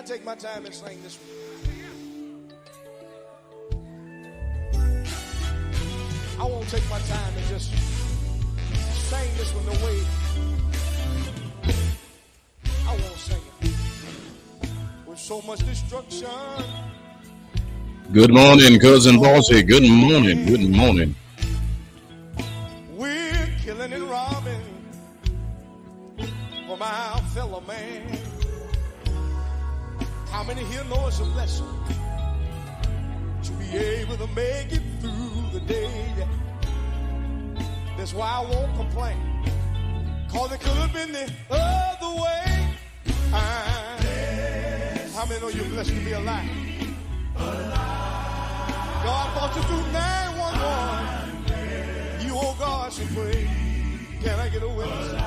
take my time and sing this one? I won't take my time and just sing this one the way I won't sing it. With so much destruction. Good morning, Cousin Bossy. Good morning. Good morning. We're killing and robbing for my fellow man. How many here know it's a blessing to be able to make it through the day? That's why I won't complain, 'cause it could have been the other way. How many know you're blessed to be alive? God brought you through 911. You owe God some praise. Can I get a witness?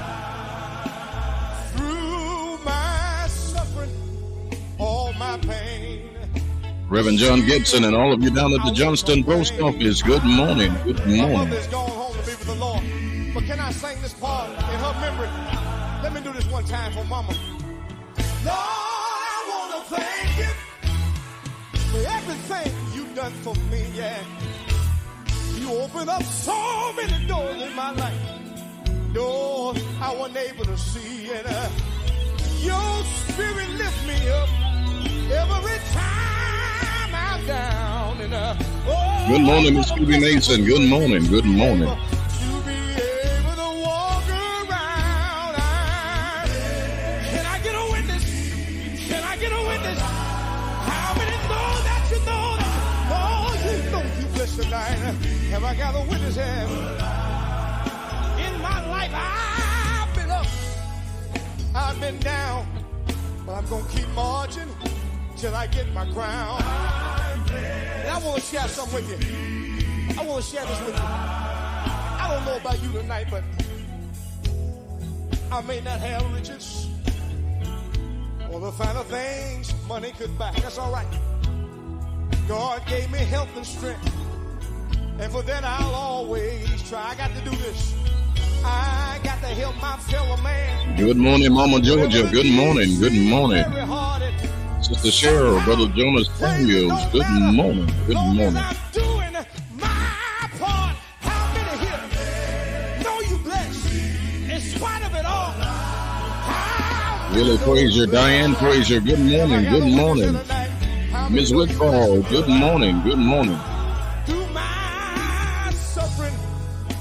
Through my suffering, all my pain. Reverend John Gibson and all of you down at the Johnston Post Office, good morning. Good My morning. mother's gone home to be with the Lord. But can I sing this part in her memory? Let me do this one time for Mama. Lord, I want to thank you for everything you've done for me, yeah. You opened up so many doors in my life. Doors I wasn't able to see. And your spirit lift me up every time I'm down. And Good morning, Miss Phoebe Mason. Good morning. Good morning. to be able to walk around. Can I get a witness? Can I get a witness? How many know that you know that? Oh, you know you bless tonight. Have I got a witness here? In my life, I've been up, I've been down, but I'm gonna keep marching till I get my crown. And I want to share something with you. I want to share this with you. I don't know about you tonight, but I may not have riches or the finer things money could buy. That's all right. God gave me health and strength, and for that I'll always try. I got to do this. I got to help my fellow man. Good morning, Mama Georgia. Good morning. Good morning. Very hard at Sister Cheryl, Brother Jonas Samuels. Good morning. Good morning. I'm doing my part. How many here know you blessed in spite of it all? Willie Frazier, Diane Frazier. Good morning. Good morning. Miss Whitfall. Good morning. Good morning. Through my suffering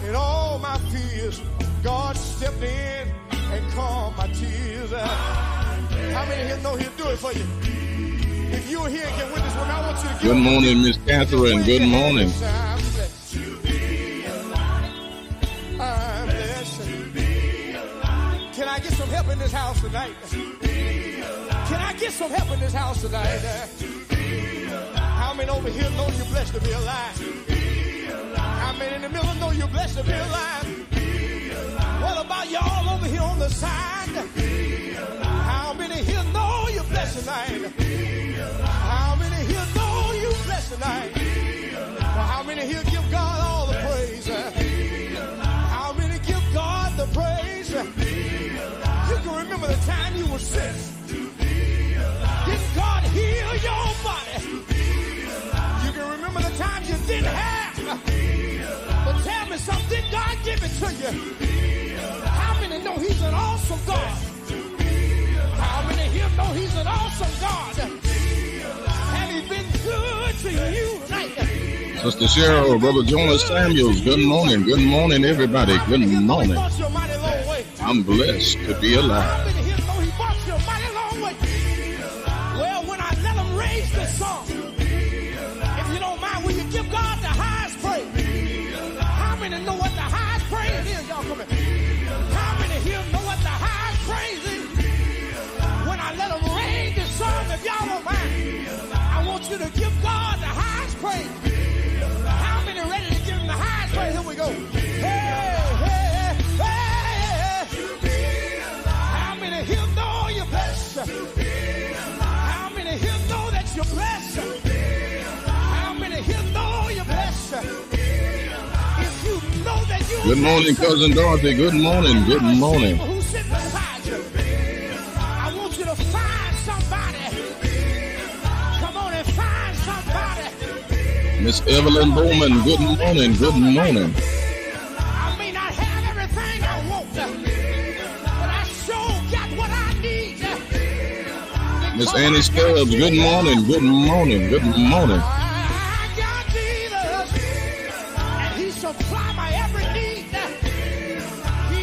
and all my fears, God stepped in and calmed my tears. How many here know He'll do it for you? If you're here and can witness with me, I want you to give Good morning, Miss Catherine. Good morning. I'm blessed to be alive. I'm blessed to be alive. Can I get some help in this house tonight? Can I get some help in this house tonight? How many over here know you're blessed to be alive? How many in the middle know you're blessed to be alive? What about y'all over here on the side? How many here know you're blessed tonight? How many here know you're blessed tonight? Well, how many here give God all the praise? How many give God the praise? You can remember the time you were sick. Didn't God heal your body? You can remember the time you didn't have. But tell me something, did God give it to you? How many know He's an awesome God? How many here know He's an awesome God? Have He been good to you tonight? Sister Cheryl, Brother Jonas Samuels. Good morning. Good morning, everybody. Good morning. I'm blessed to be alive. How many here know He brought you a mighty long way? Well, when I let Him raise this song, if you don't mind, will you give God the highest praise? How many know what the highest praise is? Y'all come here. How many here know what the highest praise is? When I let Him raise this song, if y'all don't mind, I want you to give God the highest praise. How many ready to give Him the highest praise? Here we go. Hey, hey, hey. How many here know you're blessed? How many here know that you're blessed? How many here know you're blessed? If you know that you Good morning, Cousin Dorothy. Good morning. Good morning. who sit beside you, I want you to find somebody. Come on and find somebody. Miss Evelyn Bowman, good morning, good morning. I may not have everything I want, but I sure got what I need. Miss Annie Stubbs, good morning, good morning, good morning. I got Jesus, and He supply my every need.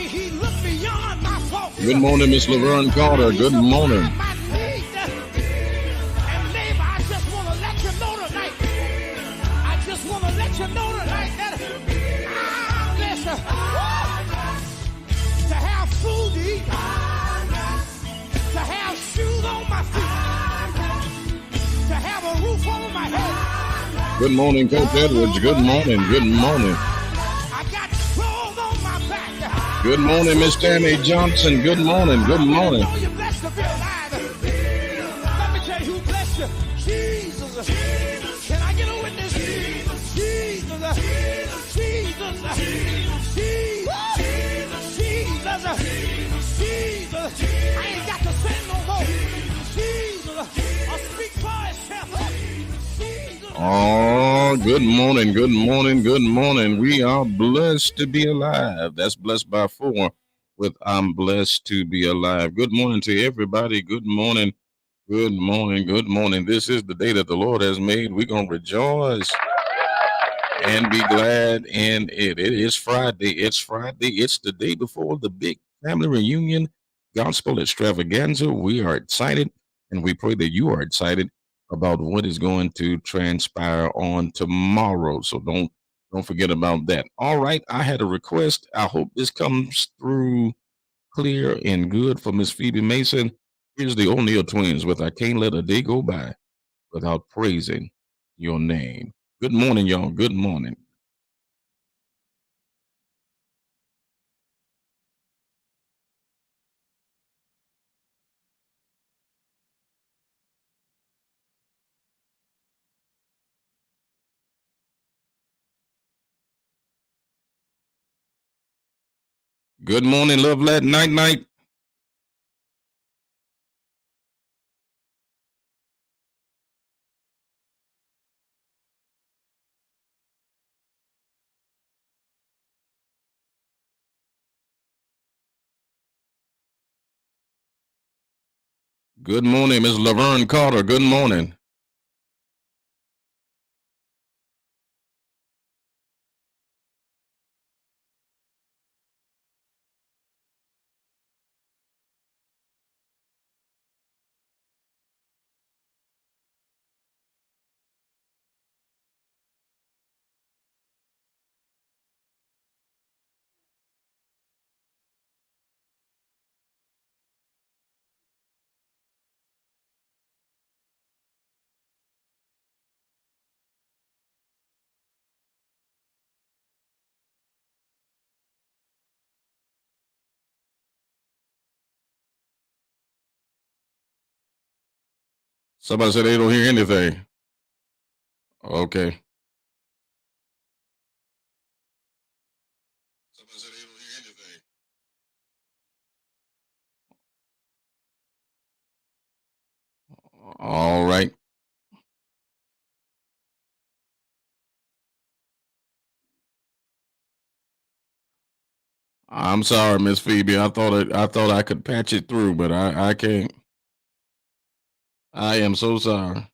He looked beyond my faults. Good morning, Miss Laverne Carter, good morning. My need. And neighbor, I just want to let you know tonight. I just want to let you know tonight that I'm blessed to have food to eat, to have shoes on my feet, to have a roof over my head. Good morning, Coach Edwards, good morning, good morning. I got clothes on my back. Good morning, Miss Tammy Johnson, good morning, good morning. Oh, you're blessed to be alive. Let me tell you who blessed you. Jesus. Can I get a witness? Jesus. Jesus. Jesus. Jesus. I ain't got to say no more. Jesus. I'll speak for itself. Jesus. Oh, good morning, good morning, good morning. We are blessed to be alive. That's blessed by 4 with I'm blessed to be alive. Good morning to everybody. Good morning, good morning, good morning. This is the day that the Lord has made. We're going to rejoice and be glad in it. It is Friday. It's Friday. It's the day before the big family reunion gospel extravaganza. We are excited, and we pray that you are excited about what is going to transpire on tomorrow. So don't forget about that. All right, I had a request. I hope this comes through clear and good for Miss Phoebe Mason. Here's the O'Neill twins with I Can't Let a Day Go By Without Praising Your Name. Good morning, y'all. Good morning. Good morning, Love Lad Night Night. Good morning, Ms. Laverne Carter. Good morning. Somebody said they don't hear anything. Okay. Somebody said they don't hear anything. All right. I'm sorry, Miss Phoebe. I thought I could patch it through, but I can't. I am so sorry.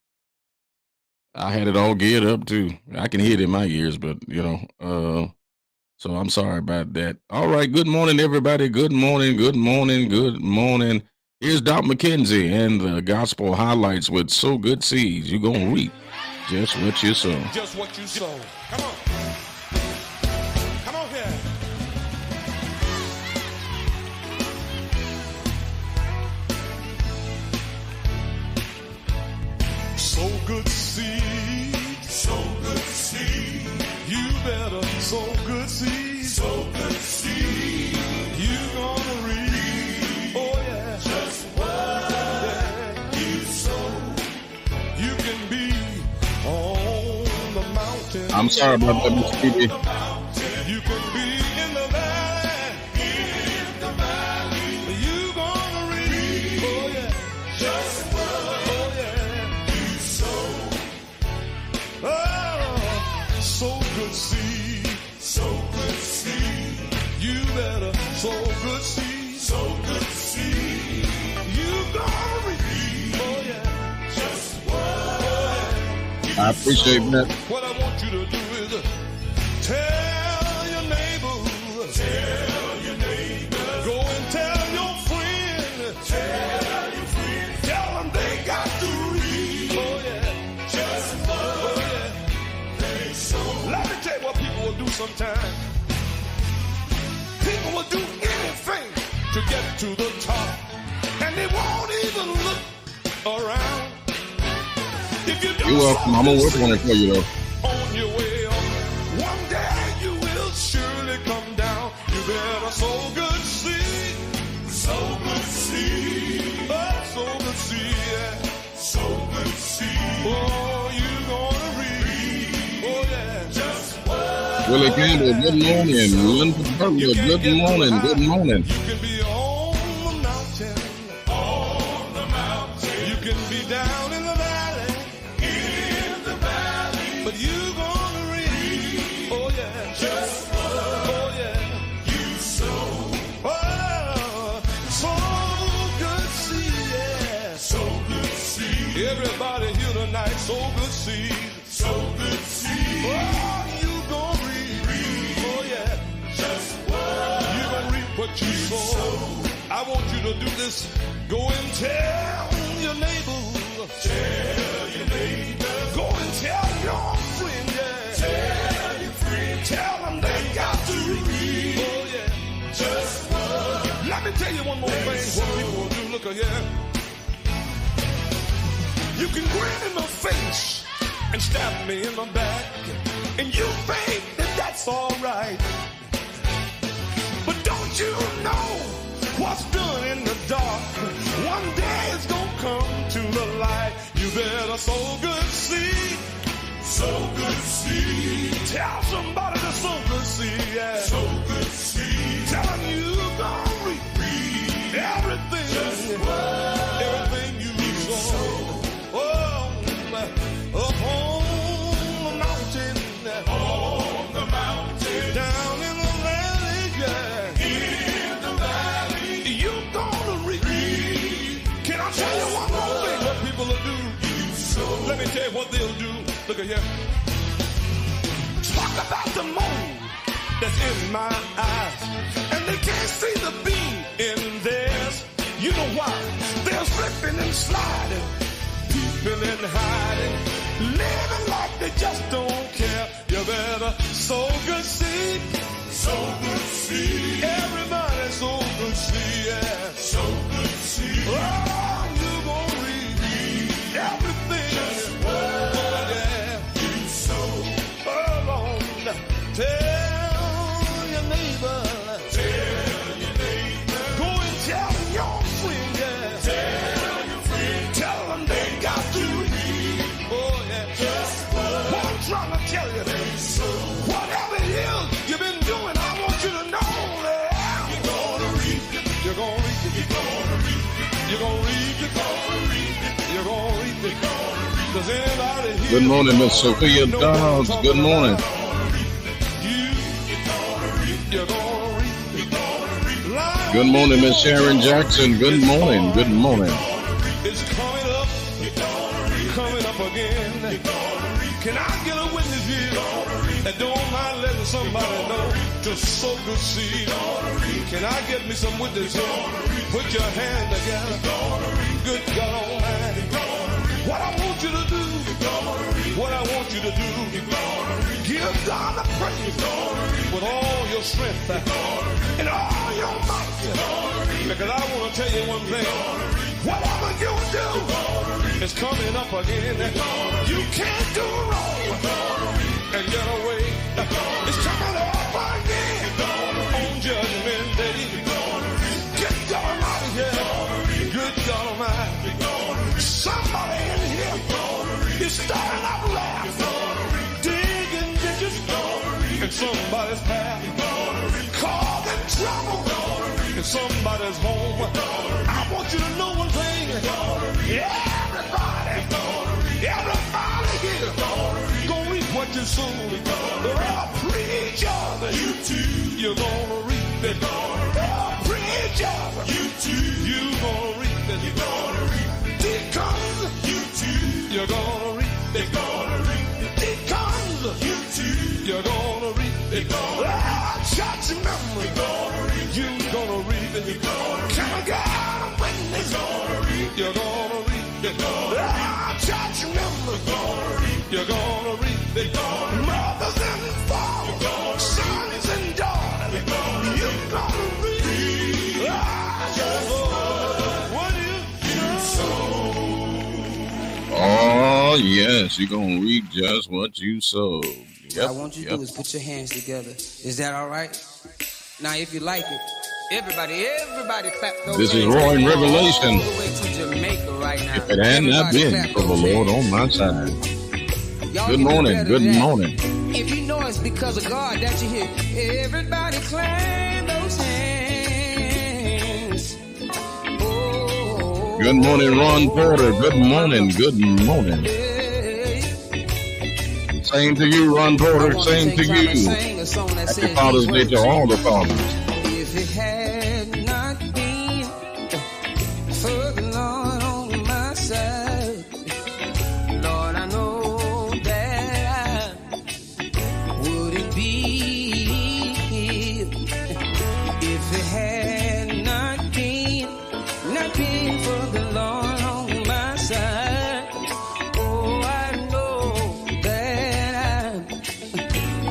I had it all geared up too. I can hear it in my ears, but so I'm sorry about that. All right. Good morning, everybody. Good morning. Good morning. Good morning. Here's Doc McKenzie and the gospel highlights with So Good Seeds. You're gonna reap just what you sow. Just what you sow. Come on. Come on here. So good seed. So good seed. You better sow good seed. So good seed. You gonna reap. Oh yeah. Just what you sow. You can be on the mountain. I'm sorry about that, Miss Phoebe. You can be in the valley. In the valley. You gonna reap. Oh yeah. Just what I appreciate that. What I want you to do is tell your neighbor, go and tell your friend, tell them they got to read. Oh yeah, Let me tell you what people will do sometimes. People will do anything to get to the top, and they won't even look around. If you don't, you're welcome. I'm gonna work on it for you though. On your way up, one day you will surely come down. You better sow good seed, sow good seed, sow good seed, sow good seed. Oh, you gonna reap. Oh yeah, just what. Willie Campbell, good morning. Linda Butler, good morning. Good morning. You can be on the mountain, you can be down in the valley, but you gonna reap. Oh yeah, just what. Oh yeah, you sow. Oh, sow good seed, yeah. Sow good seed. Everybody here tonight, sow good seed. Sow good seed. Oh, you gonna reap. Oh yeah, just what. You gonna reap what you sow. I want you to do this. Go and tell your neighbor. Tell your neighbor. Go and tell your friend. Yeah. Tell your friend. Tell them they got to read. Oh yeah. Just what. Let me tell you one more thing. What people will do. Look here. You can grin in my face and stab me in my back, and you think that that's all right. But don't you know what's done in the dark? One day it's gonna come to the light. You better sow good seed. Sow good seed. Tell somebody to sow good seed. Yeah. Sow good seed. Tell them you gonna reap everything. Everything you sow. Oh, up on the mountain. On the mountain. Down in the valley. Yeah. In the valley. You gonna reap. Can I tell you one more thing? What people will do? Let me tell you what they'll do. Look at here. Talk about the moon that's in my eyes, and they can't see the beam in theirs. You know why? They're slipping and sliding, peeping and hiding, living like they just don't care. You better sow good seed. Sow good seed. Everybody sow good seed. Yeah. Sow good seed. Oh, you gonna reap everything. Just what. Oh, yeah. You sow. Oh, Lord. Tell your neighbor. Tell your neighbor. Go and tell your friend. Yeah. Tell your friend. Tell them they got to reap. Oh, yeah. Just what I'm trying to tell you. Whatever it is you've been doing, I want you to know that you're gonna reap it. You're gonna reap it. You're gonna reap it. You're gonna reap it. You're gonna reap it. Does anybody here? Good morning, Miss Sophia Dodds. Good morning. You're gonna reap it. Good morning, Miss Sharon Jackson. Good morning. Good morning. It's coming up again. Can I get a witness here that don't mind letting somebody know just sow good seed? Can I get me some witnesses here? Put your hand together. Good God Almighty. What I want you to do, what I want you to do, give God the praise with all your strength and all your might. Because I want to tell you one thing. Whatever you do is coming up again. You can't do wrong and get away. It's coming up again on Judgment Day. Good God Almighty, yeah. Good God Almighty. Somebody in here is starting up laughing, digging ditches in somebody's path, causing trouble in somebody's home. I want you to know one thing. Everybody here gonna reap what you sow. Preacher, you too, you're gonna reap it. Preacher, you too, you're gonna reap it. Deacon, you too, you're gonna reap it. Church members, you're gonna reap. Mothers and fathers, sons and daughters, you're gonna reap. What you sow. Oh, yes, you're going to reap just what you sow. What I want you to do is put your hands together. Is that all right? Now, if you like it, everybody clap those This is hands. Roy in Revelation. All the way to Jamaica right now. If it had not Everybody been clap for the those Lord hands. on my side. Y'all Good can do morning, better good than that. morning. If you know it's because of God that you're here, everybody clap those hands. Oh, Good morning, Ron Porter. Good morning, good morning. hey. Same to you, Ron I Porter. wanna Same take to time and you. sing a song that Happy says Father's these Day to words. all the fathers. If it had not been for the Lord on my side, Lord, I know that I wouldn't be here. If it had not been for the Lord on my side, oh, I know that I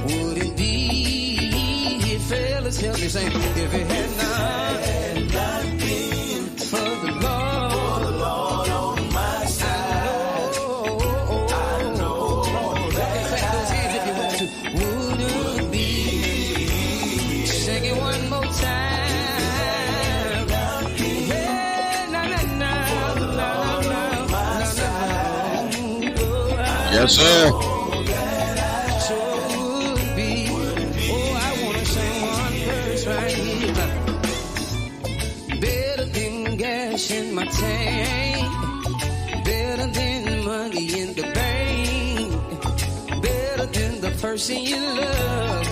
wouldn't be here. Fellas, help me sing. If it had not been for the Lord on my side, I know that. Clap those hands if you want to. Wouldn't be. Sing it one more time. Yeah, na na na na na na na. Yes, sir. Would be. Oh, I wanna sing one verse right here. Better than gas in my tank. Better than money in the bank. Better than the person you love.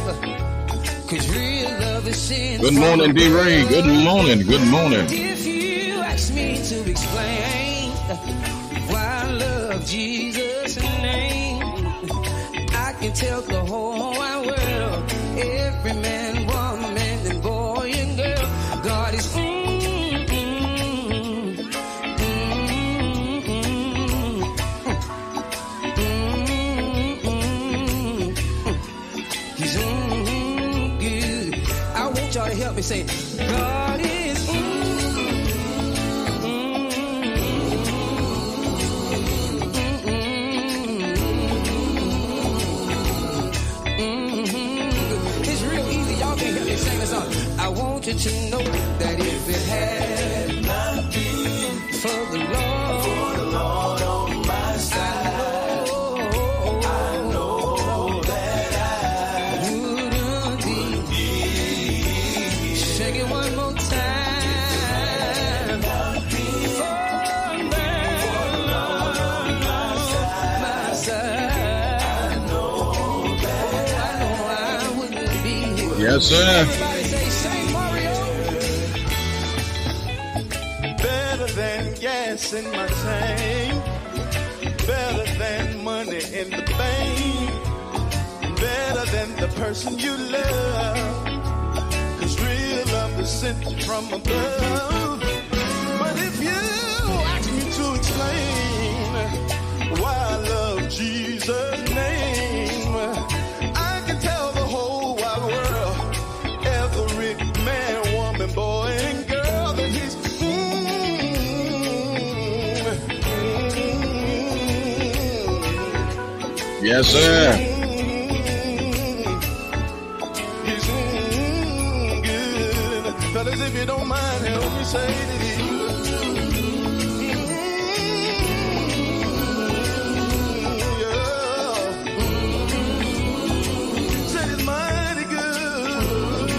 'Cause real love is sin. Good morning, D. Ray. Good morning, good morning. If you ask me to explain why I love Jesus' name, I can tell the whole wide world, every man, woman, and boy and girl, God is He's good. I want y'all to help me say, God is It's real easy. Y'all can help me sing the song. I want you to know that if it had not been for the Lord on my side, I know that I wouldn't be. Sing it one more time. For the Lord on my side, I know I wouldn't be here. Yes, sir. Everybody say, Saint Mario. Better than gas in my tank. Better than money in the bank. Better than the person you love. 'Cause real love is sent from above. But if you ask me to explain why I love Jesus' name, I can tell the whole wide world, every man, woman, boy, and girl, that he's Yes, sir. he's good. Fellas, if you don't mind, help me say that he's said it's mighty good.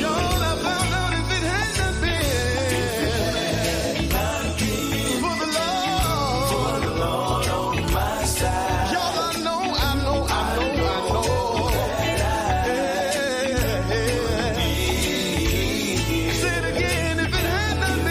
Y'all, I found out if it had not been for the Lord on my side. Y'all, I know. Say it again, if it had not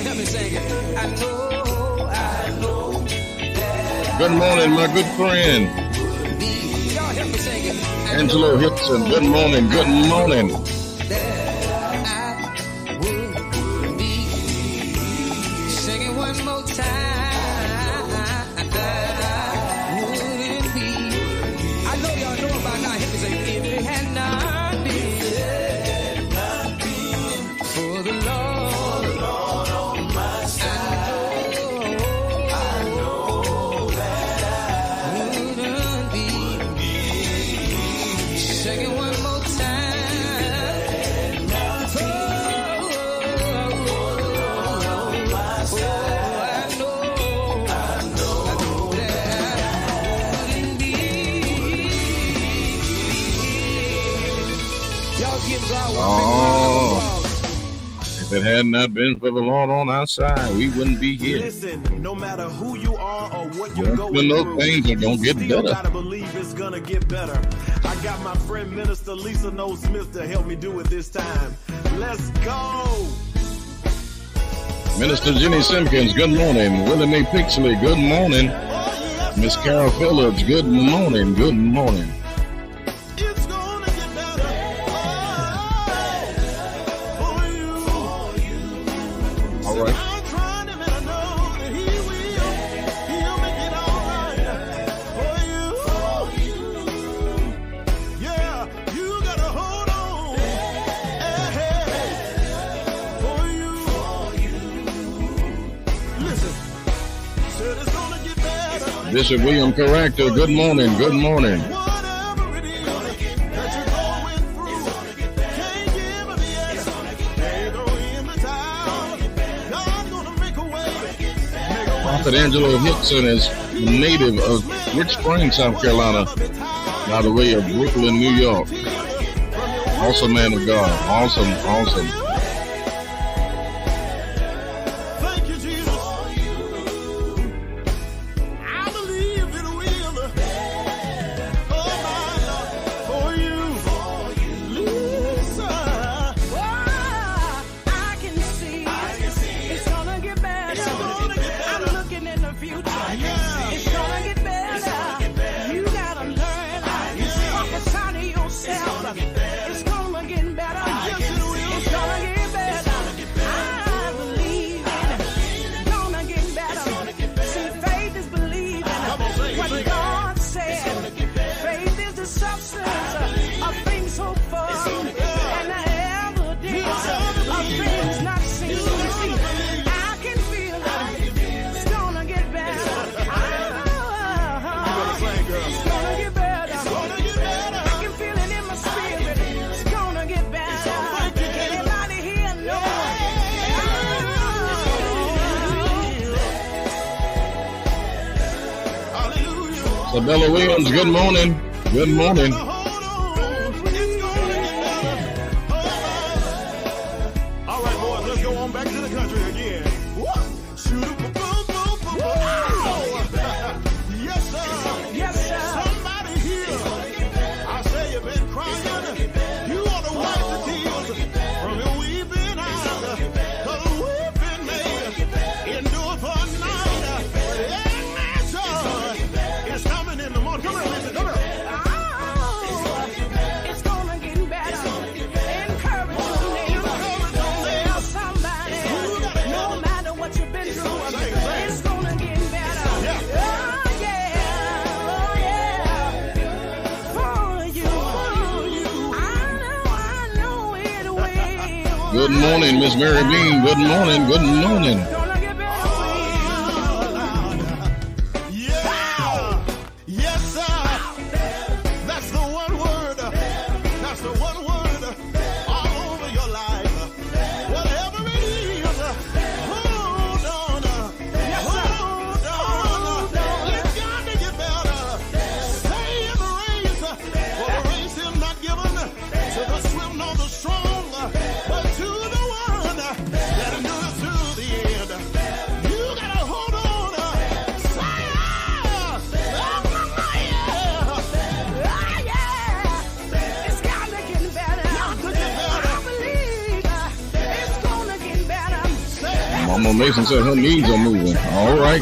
help me sing it. I know that Good morning, my good friend. y'all help me sing it. Angelo Hickson, good morning, good morning. That I would be singing one more time. Wouldn't be. I know y'all know about now. Help me sing it. If it had not been for the Lord on my side, I know that I wouldn't be singing one more time. Oh, if it had not been for the Lord on our side, we wouldn't be here. Listen, no matter who you are or what you're When going those through, things are gonna get still better. gotta believe it's gonna get better. I got my friend Minister Lisa Noel Smith to help me do it this time. Let's go. Minister Jenny Simpkins, good morning. Willie Mae Pixley, good morning. Miss Carol Phillips, good morning, good morning. It's gonna get better for you. All right. I'm trying to let her know that he will. He'll make it all right for you. Yeah, you gotta hold on. For you. Listen, said it's gonna get better. Bishop William Caractor, good morning, good morning. Whatever it is that you're going through, can't give up yet. Can't throw in the towel. God's gonna make a way. Prophet Angelo Hickson is a native of Rich Springs, South Carolina, by the way of Brooklyn, New York. Awesome man of God. Awesome, awesome. Thank you, Jesus. I believe it will. Oh, my Lord, for you. Lisa. I can see it's gonna get better. I'm looking in the future. It's gonna get better. You gotta learn. Prophesy to yourself. It's gonna get better. It's gonna get better. I believe it. It's gonna get better. See, faith is believing what God said. Faith is the substance of things hoped for and the evidence of things not seen. See, I can feel it. It's gonna get better. It's gonna get better. I can feel it in my spirit. It's gonna get better. Anybody here know? Hallelujah. Isabella Williams, good morning, good morning. Hold on. It's gonna get better. All right, boys, let's go on back to the country again. Yes, sir. Yes, sir. Somebody here. I say you've been crying. You ought to wipe the tears from your weeping eyes. 'Cause weeping may endure for a night. And joy is coming in the morning. Come here, listen, come here. It's gonna get better. Encourage your neighbor. Tell somebody, no matter what you've been through, it's gonna get better. Oh yeah, for you. I know it will. Good morning, Miss Mary Bean, good morning, good morning. Gonna get better for Yeah. Yes, sir. That's the one word. That's the one word all over your life. Whatever it is, hold on. Hold on. It's got to get better. Stay in the race. For the race is not given to the swift nor the strong, but to the one that endures to the end. Mama Mason said her knees are moving. All right.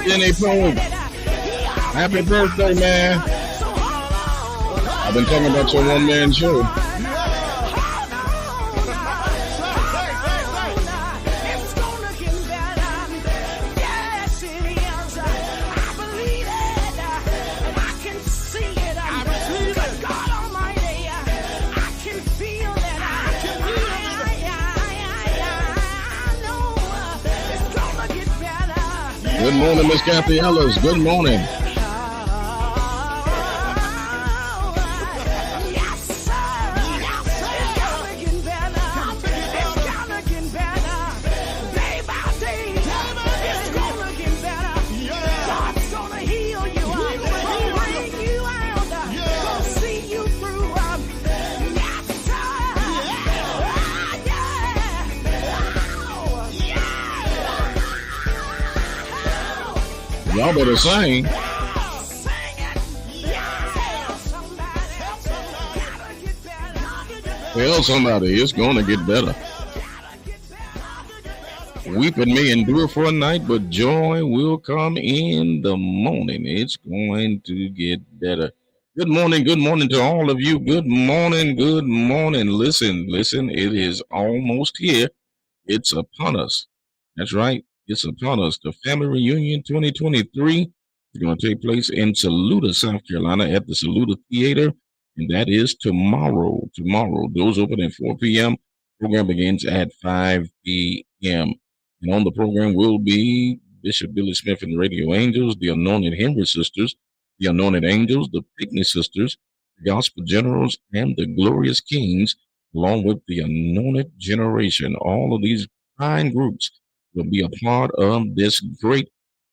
Benny Pope, happy birthday, man. I've been talking about your one-man show. Good morning, Miss Kathy Ellis. Good morning. Y'all better sing. Tell somebody it's going to get better. Weeping may endure for a night, but joy will come in the morning. It's going to get better. Good morning to all of you. Good morning. Listen, it is almost here. It's upon us. That's right. It's upon us. The Family Reunion 2023 is going to take place in Saluda, South Carolina at the Saluda Theater, and that is tomorrow. Doors open at 4 p.m. Program begins at 5 p.m. And on the program will be Bishop Billy Smith and the Radio Angels, the Anointed Henry Sisters, the Anointed Angels, the Pickney Sisters, the Gospel Generals, and the Glorious Kings, along with the Anointed Generation. All of these fine groups will be a part of this great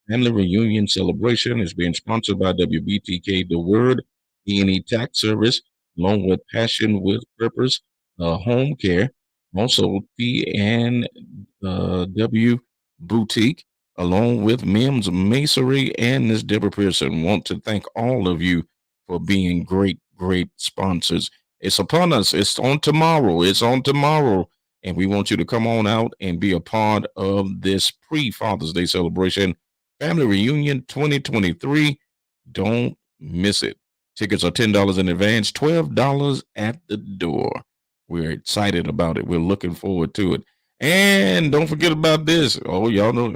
family reunion celebration. It's being sponsored by WBTK, The Word, E&E Tax Service, along with Passion with Purpose, Home Care, also T&W Boutique, along with Mims Masonry and Ms. Deborah Pearson. Want to thank all of you for being great sponsors. It's upon us. It's on tomorrow. And we want you to come on out and be a part of this pre-Father's Day celebration, Family Reunion 2023. Don't miss it. Tickets are $10 in advance, $12 at the door. We're excited about it. We're looking forward to it. And don't forget about this. Oh, y'all know.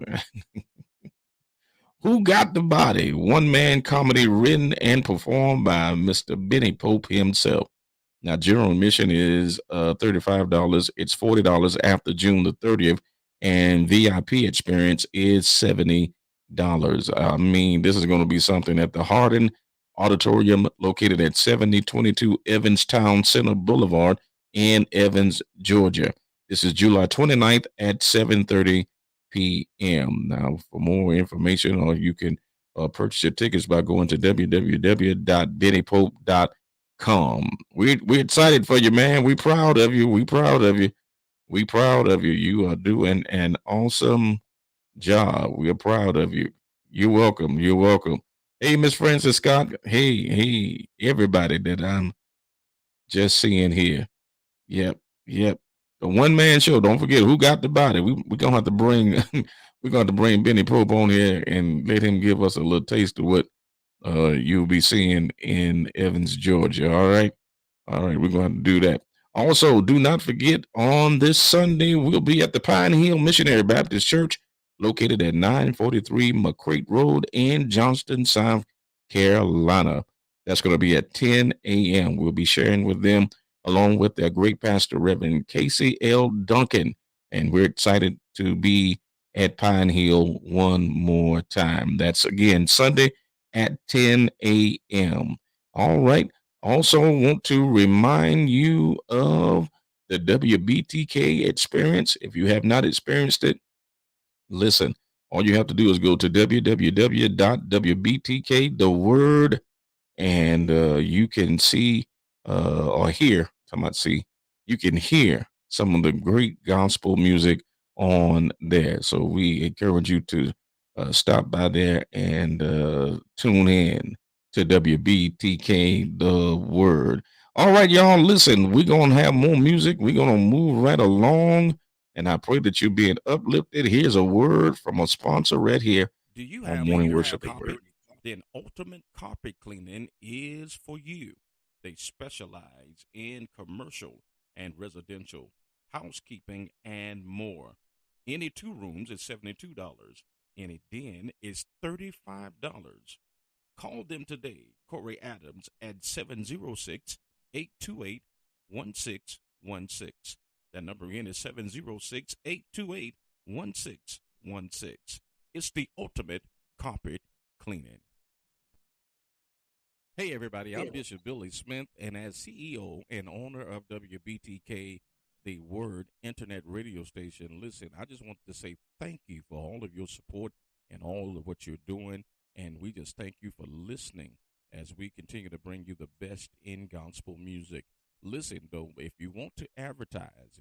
Who Got the Body? One-man comedy written and performed by Mr. Benny Pope himself. Now, general admission is $35. It's $40 after June the 30th, and VIP experience is $70. I mean, this is going to be something at the Hardin Auditorium located at 7022 Evans Town Center Boulevard in Evans, Georgia. This is July 29th at 7:30 p.m. Now, for more information, or you can purchase your tickets by going to www.bennypope.com. We're excited for you, man. We're proud of you. You are doing an awesome job. We are proud of you. You're welcome. Hey, Miss Francis Scott. Hey, everybody that I'm just seeing here. Yep. The one-man show. Don't forget Who Got the Body. We're gonna have to bring Benny Pope on here and let him give us a little taste of what you'll be seeing in Evans, Georgia. All right, we're going to do that. Also, do not forget, on this Sunday, we'll be at the Pine Hill Missionary Baptist Church, located at 943 McCrate Road in Johnston, South Carolina. That's going to be at 10 a.m. We'll be sharing with them, along with their great pastor, Reverend Casey L. Duncan, and we're excited to be at Pine Hill one more time. That's, again, Sunday at 10 a.m. All right. Also want to remind you of the WBTK experience. If you have not experienced it, listen, All you have to do is go to www.wbtk, the word, and you can see or hear, I might see, you can hear some of the great gospel music on there. So we encourage you to stop by there and tune in to WBTK, the word. All right, y'all, listen, we're going to have more music. We're going to move right along, and I pray that you're being uplifted. Here's a word from a sponsor right here Do you on have Morning a Worship and carpet? Word. Then Ultimate Carpet Cleaning is for you. They specialize in commercial and residential housekeeping and more. Any 2 rooms is $72. Any den is $35. Call them today, Corey Adams, at 706-828-1616. That number again is 706-828-1616. It's the Ultimate Carpet Cleaning. Hey, everybody, I'm Bishop Billy Smith, and as CEO and owner of WBTK, the Word Internet radio station, listen, I just want to say thank you for all of your support and all of what you're doing, and we just thank you for listening as we continue to bring you the best in gospel music. Listen, though, if you want to advertise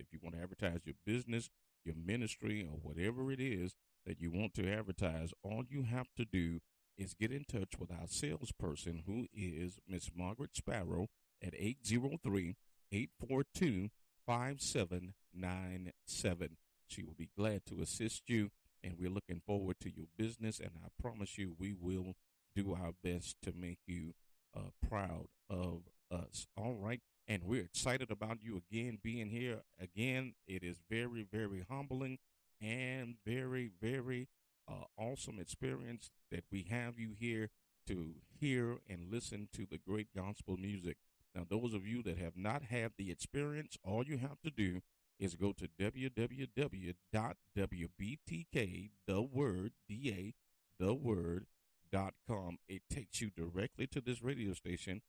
your business, your ministry, or whatever it is that you want to advertise, all you have to do is get in touch with our salesperson, who is Miss Margaret Sparrow, at 803-842-5797. She will be glad to assist you, and we're looking forward to your business, and I promise you we will do our best to make you proud of us. All right, and we're excited about you again being here. Again, it is very, very humbling and very, very awesome experience that we have you here to hear and listen to the great gospel music. Now, those of you that have not had the experience, all you have to do is go to www.wbtk.com. It takes you directly to this radio station.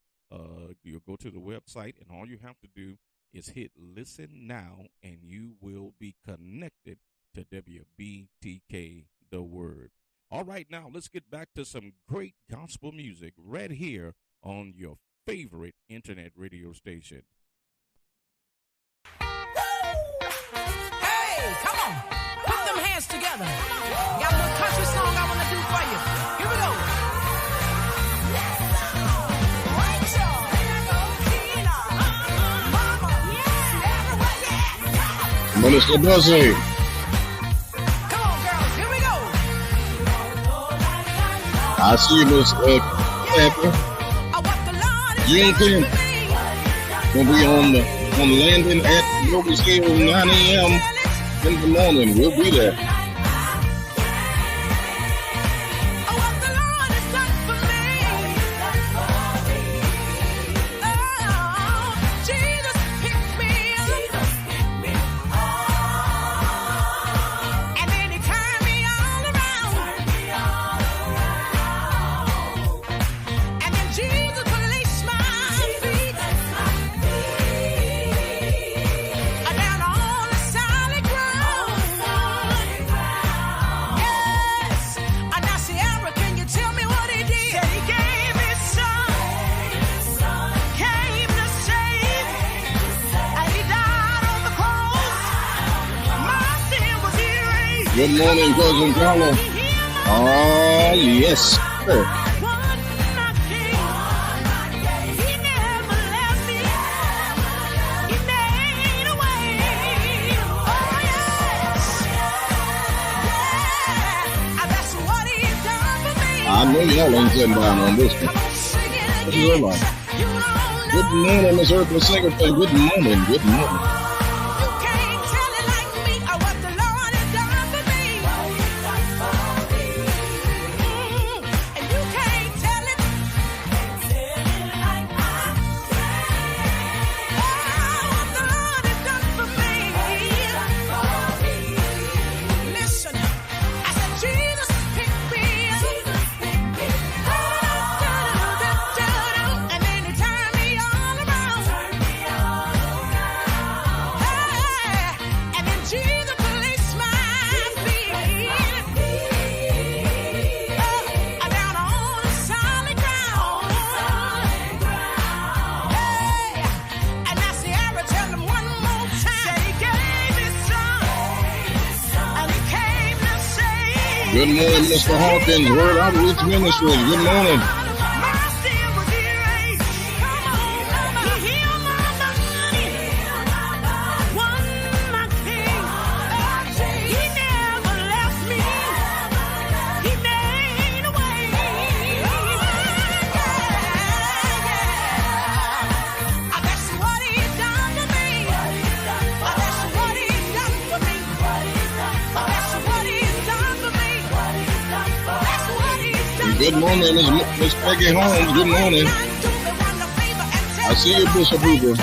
You'll go to the website, and all you have to do is hit listen now, and you will be connected to WBTK, the Word. All right, now let's get back to some great gospel music right here on your favorite internet radio station. Hey, come on. Put them hands together. Got a little country song I want to do for you. Here we go. Minister Bussy. Come on, girls. Here we go. I see you, Miss Pepper. June 10th, we'll be on landing at Yogi Hill, 9 a.m. in the morning. We'll be there. Good morning, Cousin Carla. Oh, yes, sir. I know y'all ain't sitting down on this one. What you like? Good morning, Miss Earthly Secretary. Good morning, good morning. Good morning, Mr. Hawkins, Word Outreach Ministries. Good morning. Good morning, Miss Peggy Holmes. Good morning. I see you, Bishop Hoover.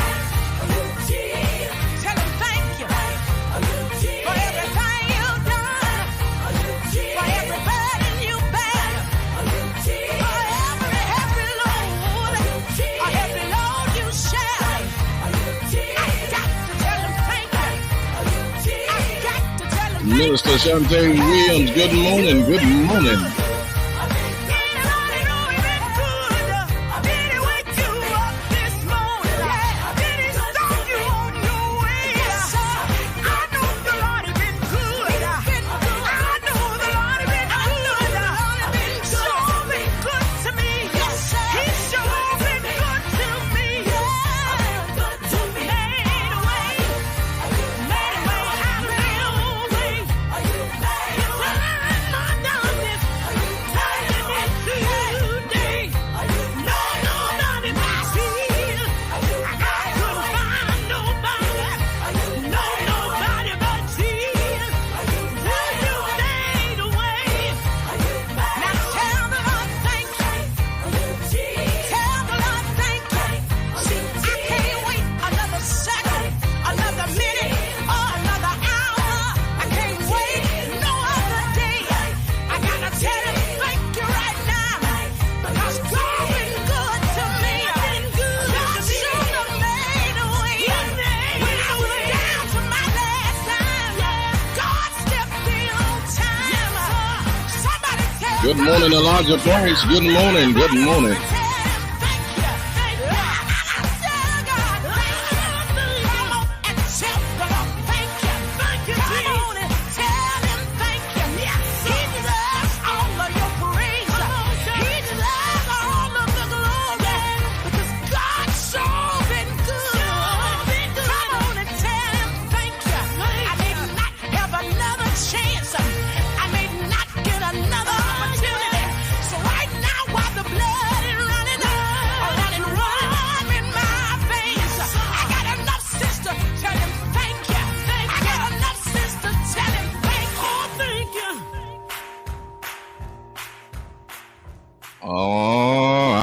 Minister Shante Williams, good morning. Good morning. Good morning, Elijah Price. Good morning. Good morning.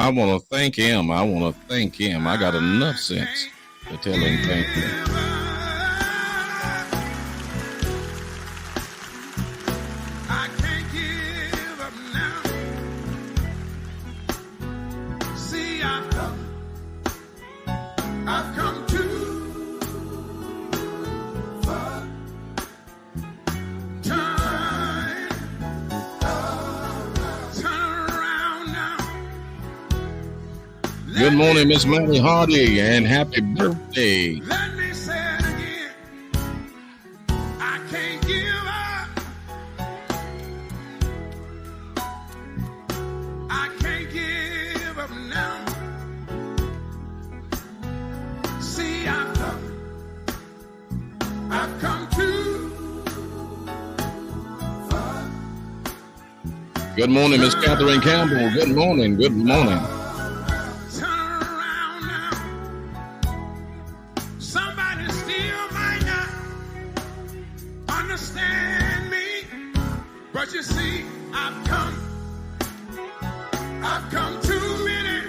I want to thank him. I want to thank him. I got enough sense to tell him thank you. I can't give up now. See, I've come too far. Turn around now. Good morning, Miss Manny Hardy, and happy birthday. Let me say it again. I can't give up. I can't give up now. See, I've come too far. Good morning, Miss Catherine Campbell. Good morning. Good morning. Turn around now. Somebody still might not understand me, but you see, I've come too many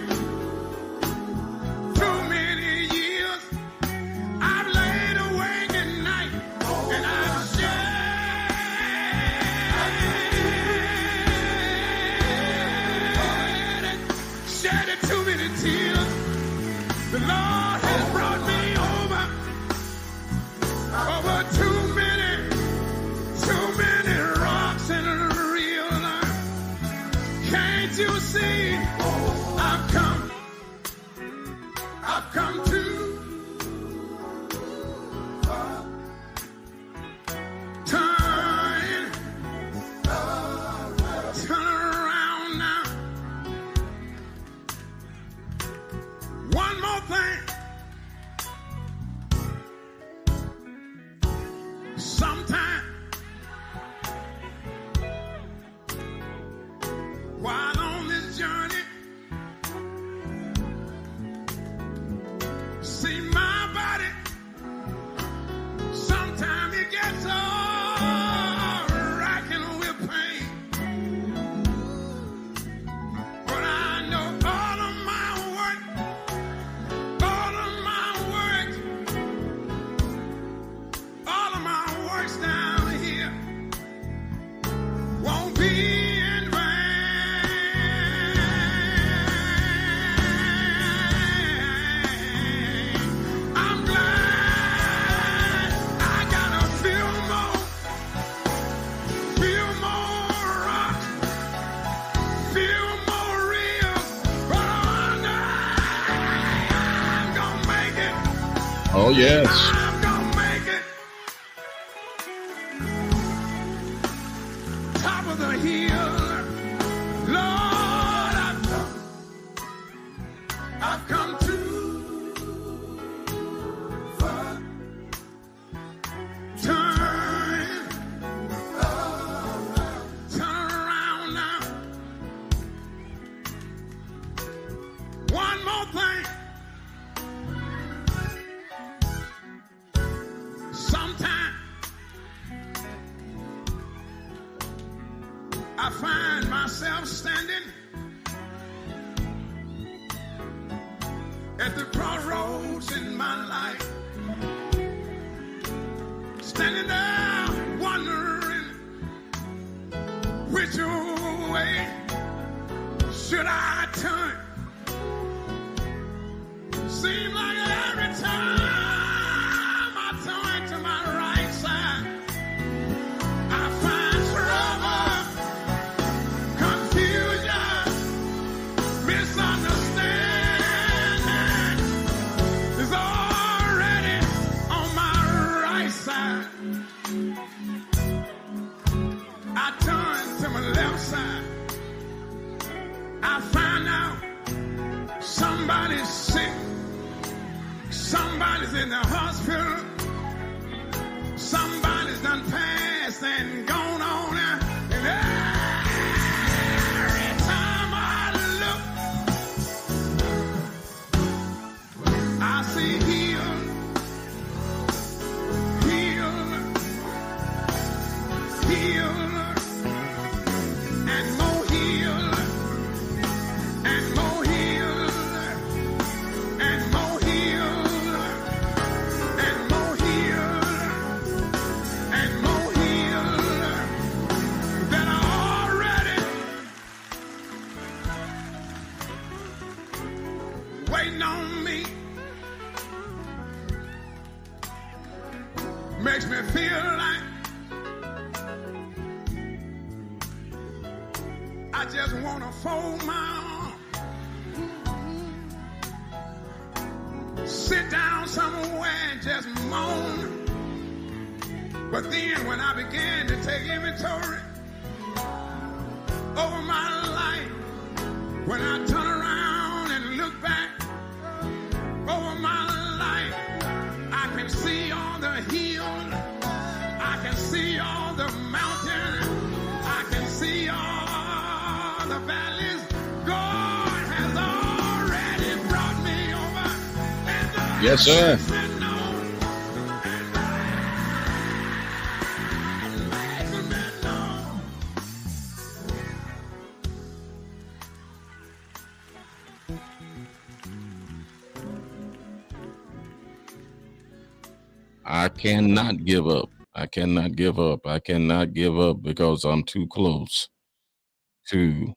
years. I've laid awake at night and I've shed too many tears. The Lord has brought me over too many rocks in a real life. Can't you see? I've come too far. Turn Oh, yes. I'm gonna make it. Top of the hill. Lord, I've come too far. Turn around now. One more thing. Sometimes I find myself standing at the crossroads in my life, standing there wondering which way should I turn. Seems like every time I turn to my right side, I find trouble, confusion, misunderstanding is already on my right side. I turn to my left side. I find out somebody's sick. Somebody's in the hospital. Somebody's done passed and gone on. And every time I look, I see healed, healed, healed, and more healed, and more healed, and more healed, and more healed, and more healed than I already waiting on me. Makes me feel like I just want to fold my arms, sit down somewhere and just moan. But then when I began to take inventory over my life, when I turn around and look back over my life, I can see all the hills, I can see all the mountains, I can see all the valleys. God has already brought me over. And the Yes, sir. said no, and makes me know. I cannot give up. I cannot give up. I cannot give up because I'm too close to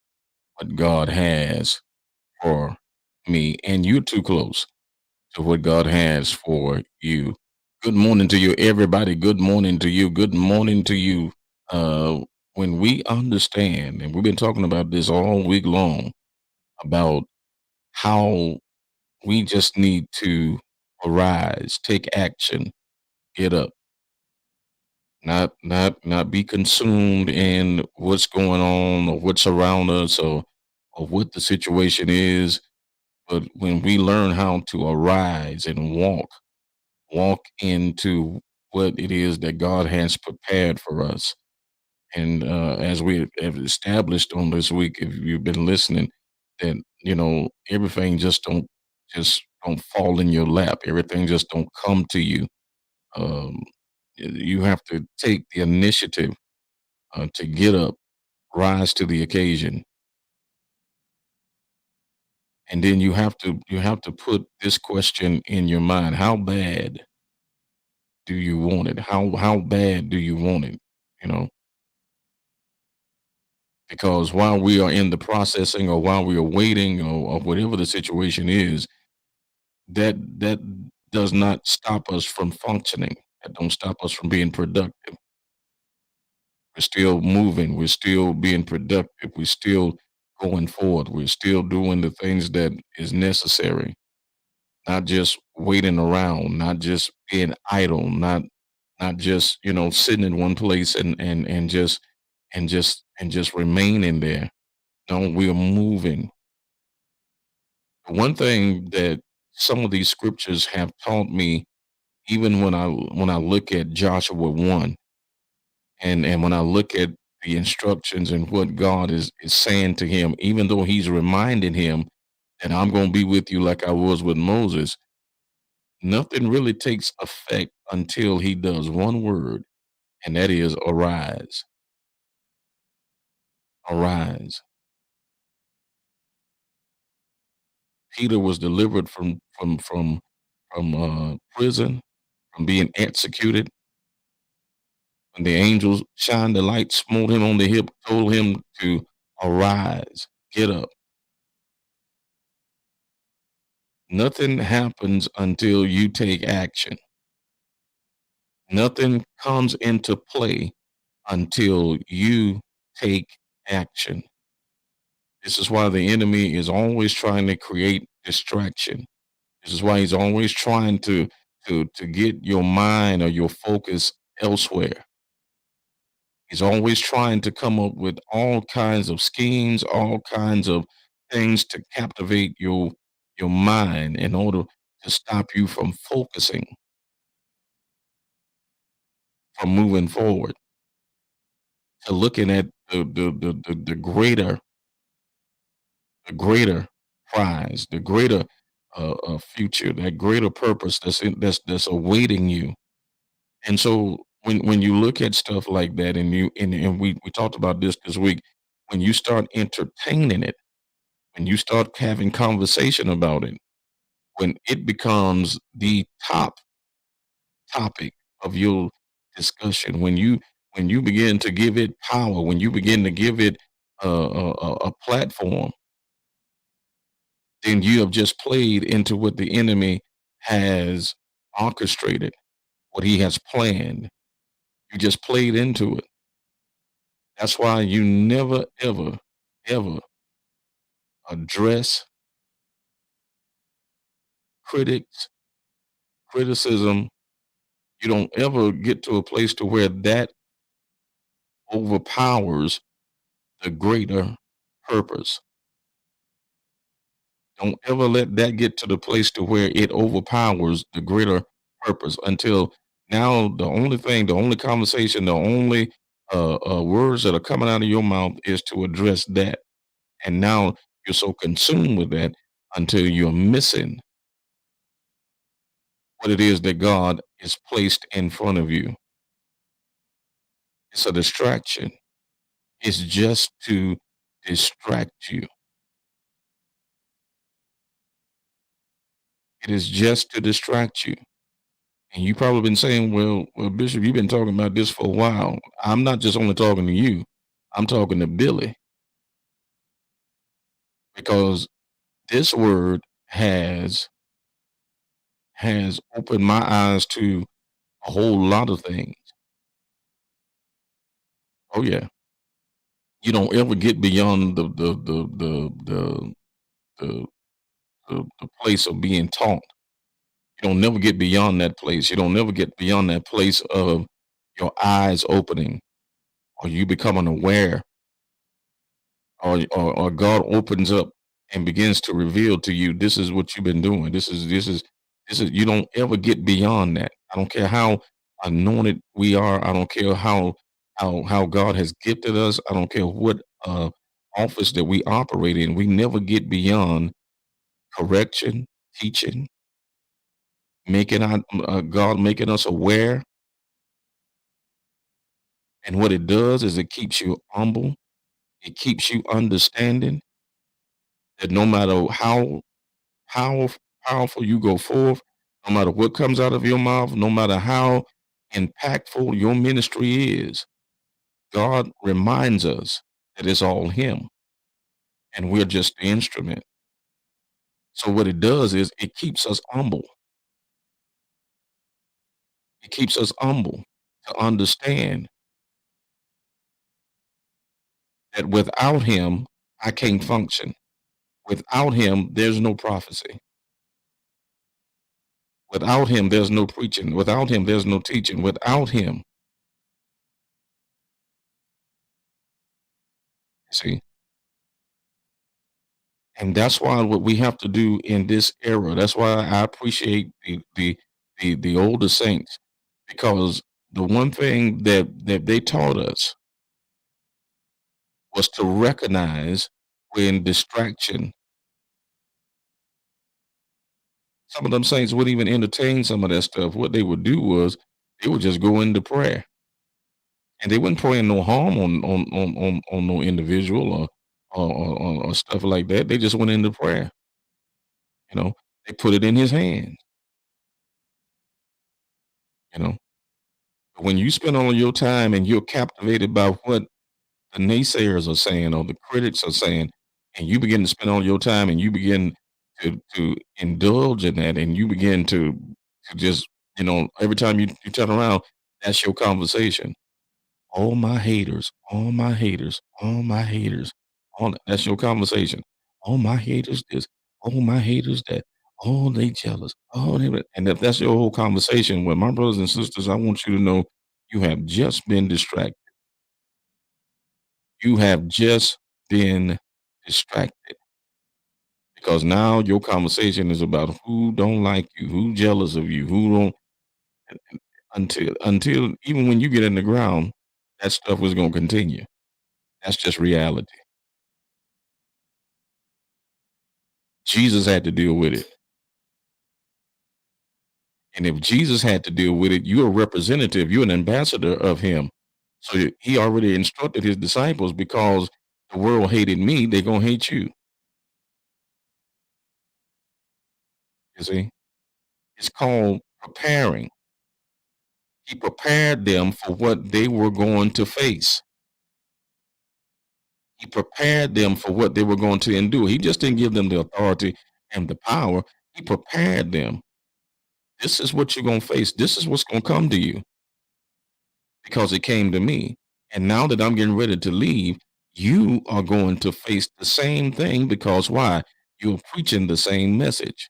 what God has for me, and you're too close to what God has for you. Good morning to you, everybody. Good morning to you. Good morning to you. Uh, when we understand, and we've been talking about this all week long, about how we just need to arise, take action, get up, not be consumed in what's going on or what's around us or what the situation is. But when we learn how to arise and walk into what it is that God has prepared for us. And as we have established on this week, if you've been listening, that everything just don't fall in your lap. Everything just don't come to you. Um, you have to take the initiative to get up, rise to the occasion, and then you have to put this question in your mind: How bad do you want it? How bad do you want it? You know, because while we are in the processing or while we are waiting or whatever the situation is, that does not stop us from functioning. That don't stop us from being productive. We're still moving. We're still being productive. We're still going forward. We're still doing the things that is necessary. not just waiting around, not just being idle, not just, sitting in one place and just remaining there. No, we're moving. One thing that some of these scriptures have taught me, even when I look at Joshua 1, and when I look at the instructions and what God is saying to him, even though he's reminding him that I'm going to be with you like I was with Moses, nothing really takes effect until he does one word, and that is arise. Arise. Peter was delivered from prison, from being executed. When the angels shined the light, smote him on the hip, told him to arise, get up. Nothing happens until you take action. Nothing comes into play until you take action. This is why the enemy is always trying to create distraction. This is why he's always trying to get your mind or your focus elsewhere. He's always trying to come up with all kinds of schemes, all kinds of things to captivate your mind in order to stop you from focusing, from moving forward, to looking at the greater prize, the greater future, that greater purpose that's awaiting you. And so when you look at stuff like that, and we talked about this week, when you start entertaining it, when you start having conversation about it, when it becomes the top topic of your discussion, when you begin to give it power, when you begin to give it a platform, then you have just played into what the enemy has orchestrated, what he has planned. You just played into it. That's why you never, ever, ever address critics, criticism. You don't ever get to a place to where that overpowers the greater purpose. Don't ever let that get to the place to where it overpowers the greater purpose until now the only conversation, the only words that are coming out of your mouth is to address that. And now you're so consumed with that until you're missing what it is that God is placed in front of you. It's a distraction. It's just to distract you. It is just to distract you. And you probably been saying, well, Bishop, you've been talking about this for a while. I'm not just only talking to you. I'm talking to Billy because this word has opened my eyes to a whole lot of things. Oh yeah. You don't ever get beyond the, the place of being taught. You don't never get beyond that place. You don't never get beyond that place of your eyes opening or you becoming aware or God opens up and begins to reveal to you, this is what you've been doing. This is you don't ever get beyond that. I don't care how anointed we are. I don't care how God has gifted us. I don't care what office that we operate in. We never get beyond correction, teaching, God making us aware. And what it does is it keeps you humble. It keeps you understanding that no matter how powerful, powerful you go forth, no matter what comes out of your mouth, no matter how impactful your ministry is, God reminds us that it's all Him and we're just the instrument. So what it does is it keeps us humble. It keeps us humble to understand that without Him, I can't function. Without Him, there's no prophecy. Without him, there's no preaching. Without him, there's no teaching. Without him, see, and that's why what we have to do in this era. That's why I appreciate the older saints, because the one thing that they taught us was to recognize when distraction. Some of them saints wouldn't even entertain some of that stuff. What they would do was they would just go into prayer, and they wouldn't pray no harm on no individual or stuff like that. They just went into prayer. You know, they put it in his hands. You know, but when you spend all of your time and you're captivated by what the naysayers are saying or the critics are saying, and you begin to spend all your time and you begin to indulge in that, and you begin to just, every time you turn around, that's your conversation. All my haters, all my haters, all my haters. That's your conversation. All my haters this, all my haters that. Oh, they jealous. Oh, and if that's your whole conversation, well, my brothers and sisters, I want you to know you have just been distracted. You have just been distracted, because now your conversation is about who don't like you, who jealous of you, who don't, until even when you get in the ground, that stuff is going to continue. That's just reality. Jesus had to deal with it. And if Jesus had to deal with it, you're a representative, you're an ambassador of him. So he already instructed his disciples, because the world hated me, they're going to hate you. You see? It's called preparing. He prepared them for what they were going to face. He prepared them for what they were going to endure. He just didn't give them the authority and the power. He prepared them. This is what you're going to face. This is what's going to come to you, because it came to me. And now that I'm getting ready to leave, you are going to face the same thing, because why? You're preaching the same message.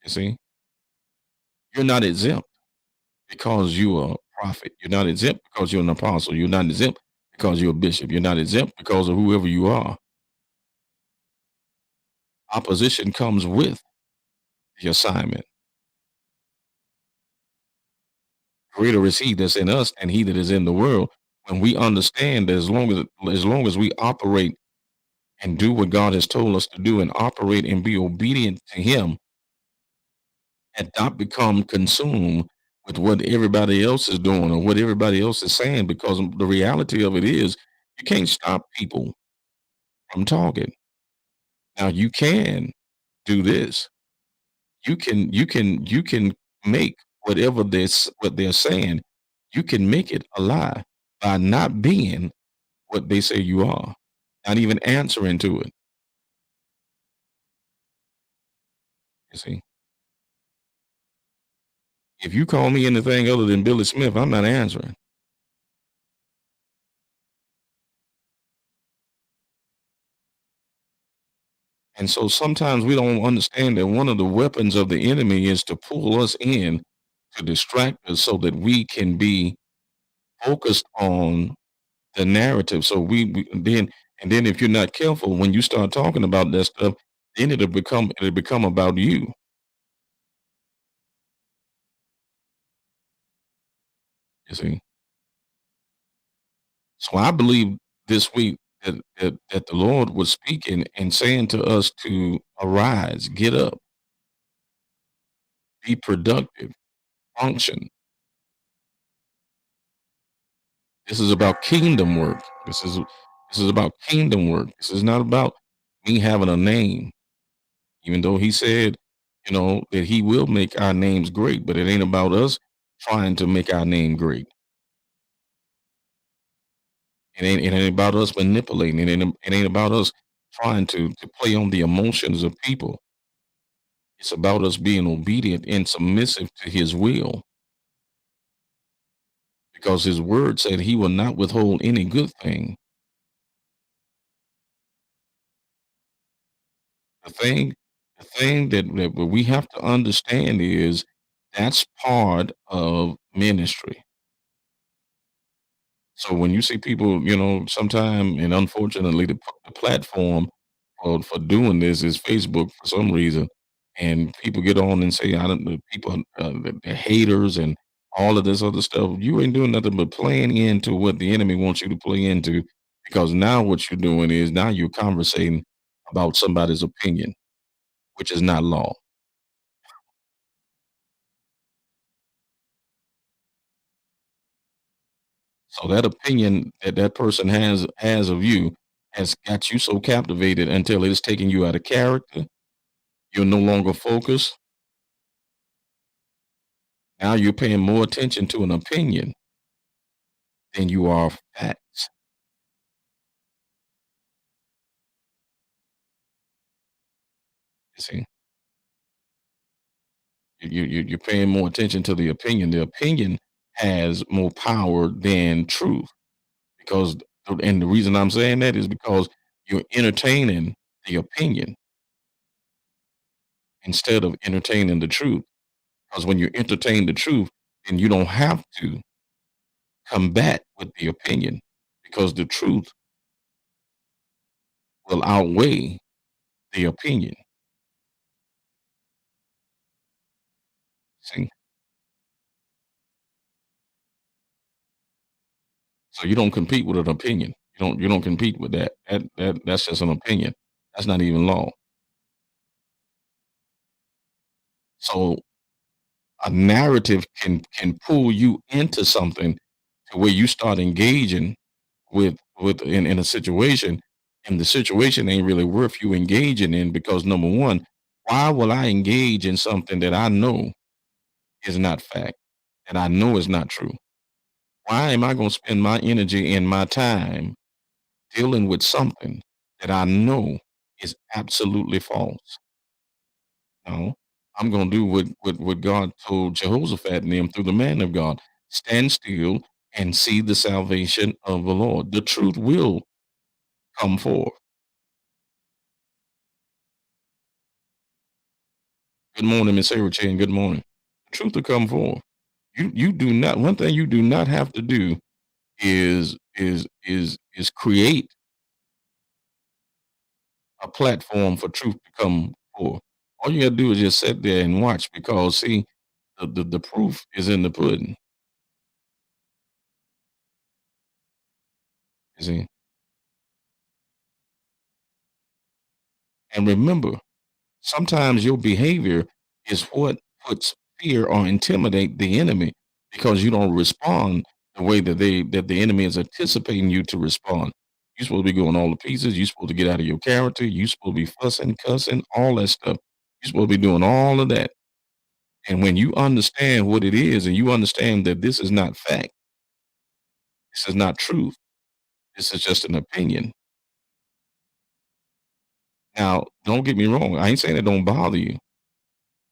You see? You're not exempt because you're a prophet. You're not exempt because you're an apostle. You're not exempt because you're a bishop. You're not exempt because of whoever you are. Opposition comes with the assignment. Greater is he that's in us and he that is in the world. When we understand that as long as we operate and do what God has told us to do, and operate and be obedient to him, and not become consumed with what everybody else is doing or what everybody else is saying, because the reality of it is you can't stop people from talking. Now you can do this. You can make what they're saying, you can make it a lie by not being what they say you are, not even answering to it. You see, if you call me anything other than Billy Smith, I'm not answering. And so sometimes we don't understand that one of the weapons of the enemy is to pull us in, to distract us so that we can be focused on the narrative. So then if you're not careful, when you start talking about that stuff, then it'll become about you. You see. So I believe this week that the Lord was speaking and saying to us to arise, get up, be productive, function. This is about kingdom work. This is about kingdom work. This is not about me having a name, even though he said, that he will make our names great, but it ain't about us trying to make our name great. It ain't about us manipulating. It ain't about us trying to play on the emotions of people. It's about us being obedient and submissive to his will, because his word said he will not withhold any good thing. The thing The thing that we have to understand is that's part of ministry. So when you see people, sometime, and unfortunately, the platform for doing this is Facebook for some reason, and people get on and say, "I don't." The people, the haters, and all of this other stuff. You ain't doing nothing but playing into what the enemy wants you to play into, because now what you're doing is now you're conversating about somebody's opinion, which is not law. So that opinion that that person has of you has got you so captivated until it's taking you out of character. You're no longer focused. Now you're paying more attention to an opinion than you are facts. You see, you're paying more attention to the opinion. The opinion has more power than truth, because, and the reason I'm saying that is because you're entertaining the opinion instead of entertaining the truth. Because when you entertain the truth, then you don't have to combat with the opinion, because the truth will outweigh the opinion. See, so you don't compete with an opinion. You don't compete with that. That's just an opinion. That's not even law. So a narrative can pull you into something to where you start engaging in a situation, and the situation ain't really worth you engaging in, because number one, why will I engage in something that I know is not fact, that I know is not true? Why am I going to spend my energy and my time dealing with something that I know is absolutely false? No, I'm going to do what God told Jehoshaphat and them through the man of God: stand still and see the salvation of the Lord. The truth will come forth. Good morning, Miss Sarah Chan. Good morning. The truth will come forth. You do not. One thing you do not have to do is create a platform for truth to come forth. All you gotta do is just sit there and watch, because see, the proof is in the pudding. You see, and remember, sometimes your behavior is what puts fear or intimidate the enemy, because you don't respond the way that the enemy is anticipating you to respond. You're supposed to be going all the pieces. You're supposed to get out of your character. You're supposed to be fussing, cussing, all that stuff. You're supposed to be doing all of that. And when you understand what it is, and you understand that this is not fact, this is not truth, this is just an opinion. Now, don't get me wrong. I ain't saying it don't bother you.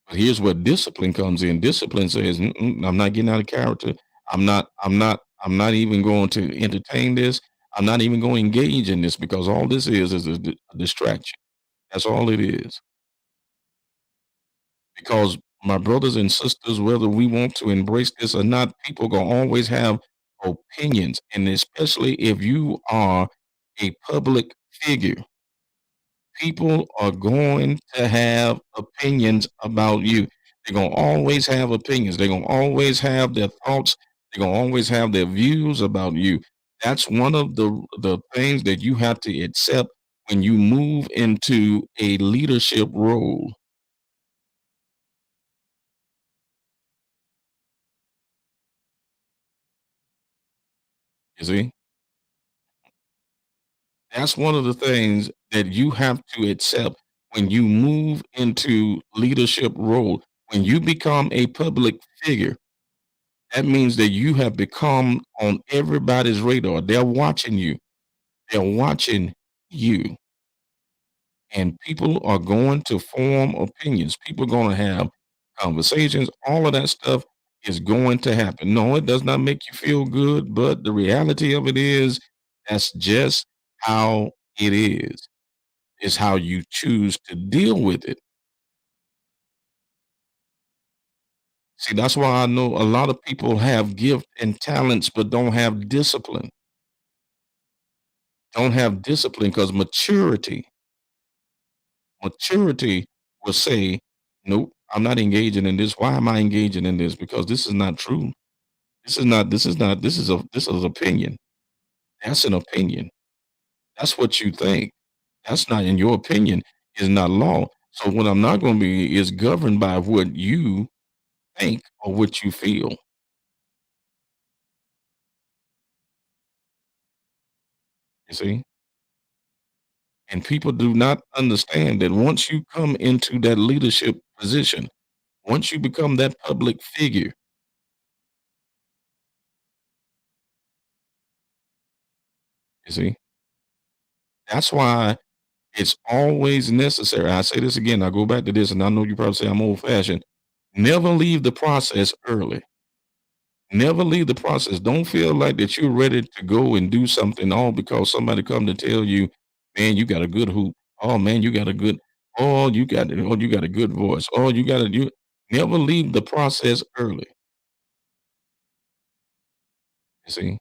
But here's where discipline comes in. Discipline says, "Mm-mm, I'm not getting out of character. I'm not even going to entertain this. I'm not even going to engage in this, because all this is a distraction. That's all it is." Because my brothers and sisters, whether we want to embrace this or not, people gonna always have opinions, and especially if you are a public figure, people are going to have opinions about you. They're gonna always have opinions. They're gonna always have their thoughts. They're gonna always have their views about you. That's one of the things that you have to accept when you move into a leadership role. You see, that's one of the things that you have to accept when you move into leadership role. When you become a public figure, that means that you have become on everybody's radar. They're watching you. They're watching you. And people are going to form opinions. People are going to have conversations. All of that stuff is going to happen. No, it does not make you feel good, but the reality of it is that's just how it is. It's how you choose to deal with it. See, that's why I know a lot of people have gift and talents, but don't have discipline. Don't have discipline because maturity will say, nope, I'm not engaging in this. Why am I engaging in this? Because this is not true. This is opinion. That's an opinion. That's what you think. That's not in your opinion, is not law. So what I'm not going to be is governed by what you think or what you feel. You see? And people do not understand that once you come into that leadership position, once you become that public figure, you see, that's why it's always necessary. I say this again, I go back to this, and I know you probably say I'm old fashioned. Never leave the process early. Never leave the process. Don't feel like that you're ready to go and do something all because somebody come to tell you, man, you got a good hoop. Oh man, you got a good, oh, you got a good voice. Oh, you never leave the process early. You see,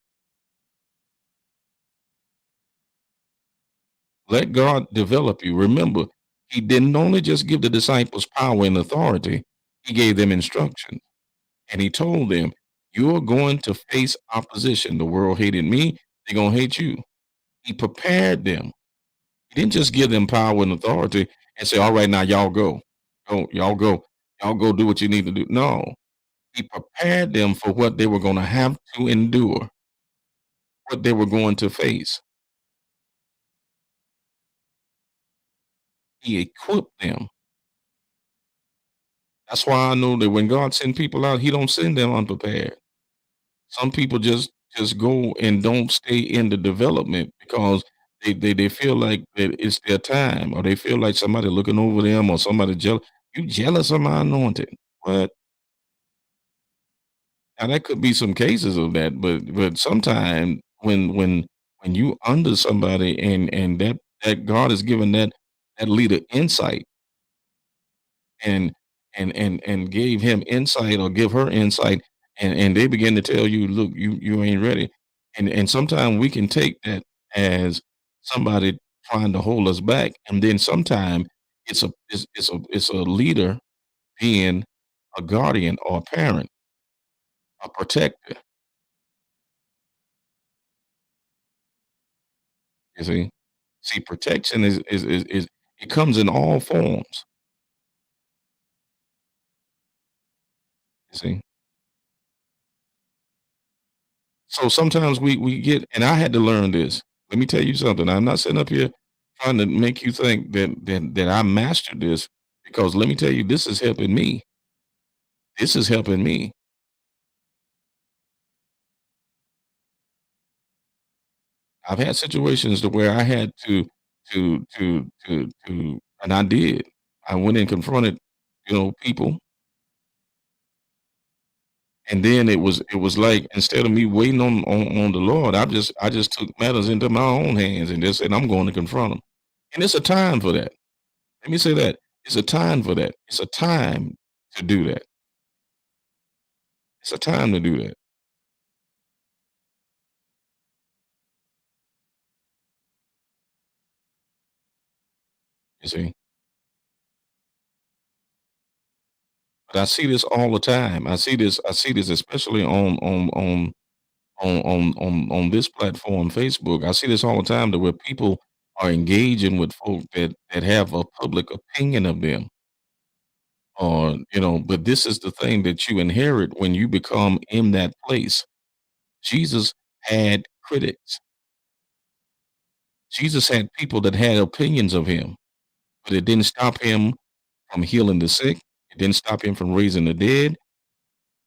let God develop you. Remember, he didn't only just give the disciples power and authority, he gave them instruction. And he told them, you're going to face opposition. The world hated me, they're going to hate you. He prepared them. He didn't just give them power and authority and say, all right, now y'all go. Go, y'all go. Y'all go do what you need to do. No, he prepared them for what they were going to have to endure, what they were going to face. He equipped them. That's why I know that when God send people out, he don't send them unprepared. Some people just go and don't stay in the development because they feel like that it's their time, or they feel like somebody looking over them, or somebody jealous. You jealous of my anointing? What? Now that could be some cases of that, but sometimes when you under somebody and that God has given that leader insight and and gave him insight or give her insight and they begin to tell you, look, you ain't ready. And sometimes we can take that as somebody trying to hold us back. And then sometimes it's a leader being a guardian or a parent, a protector. You see? See, protection is it comes in all forms. You see? So sometimes we get, and I had to learn this. Let me tell you something. I'm not sitting up here trying to make you think that I mastered this, because let me tell you, this is helping me. This is helping me. I've had situations to where I had and I did. I went and confronted, people. And then it was like, instead of me waiting on the Lord, I just took matters into my own hands and just said, I'm going to confront him. And it's a time for that. Let me say that. It's a time for that. It's a time to do that. It's a time to do that. You see? But I see this all the time. I see this especially on this platform, Facebook. I see this all the time, to where people are engaging with folk that have a public opinion of them. Or, but this is the thing that you inherit when you become in that place. Jesus had critics. Jesus had people that had opinions of him, but it didn't stop him from healing the sick. It didn't stop him from raising the dead.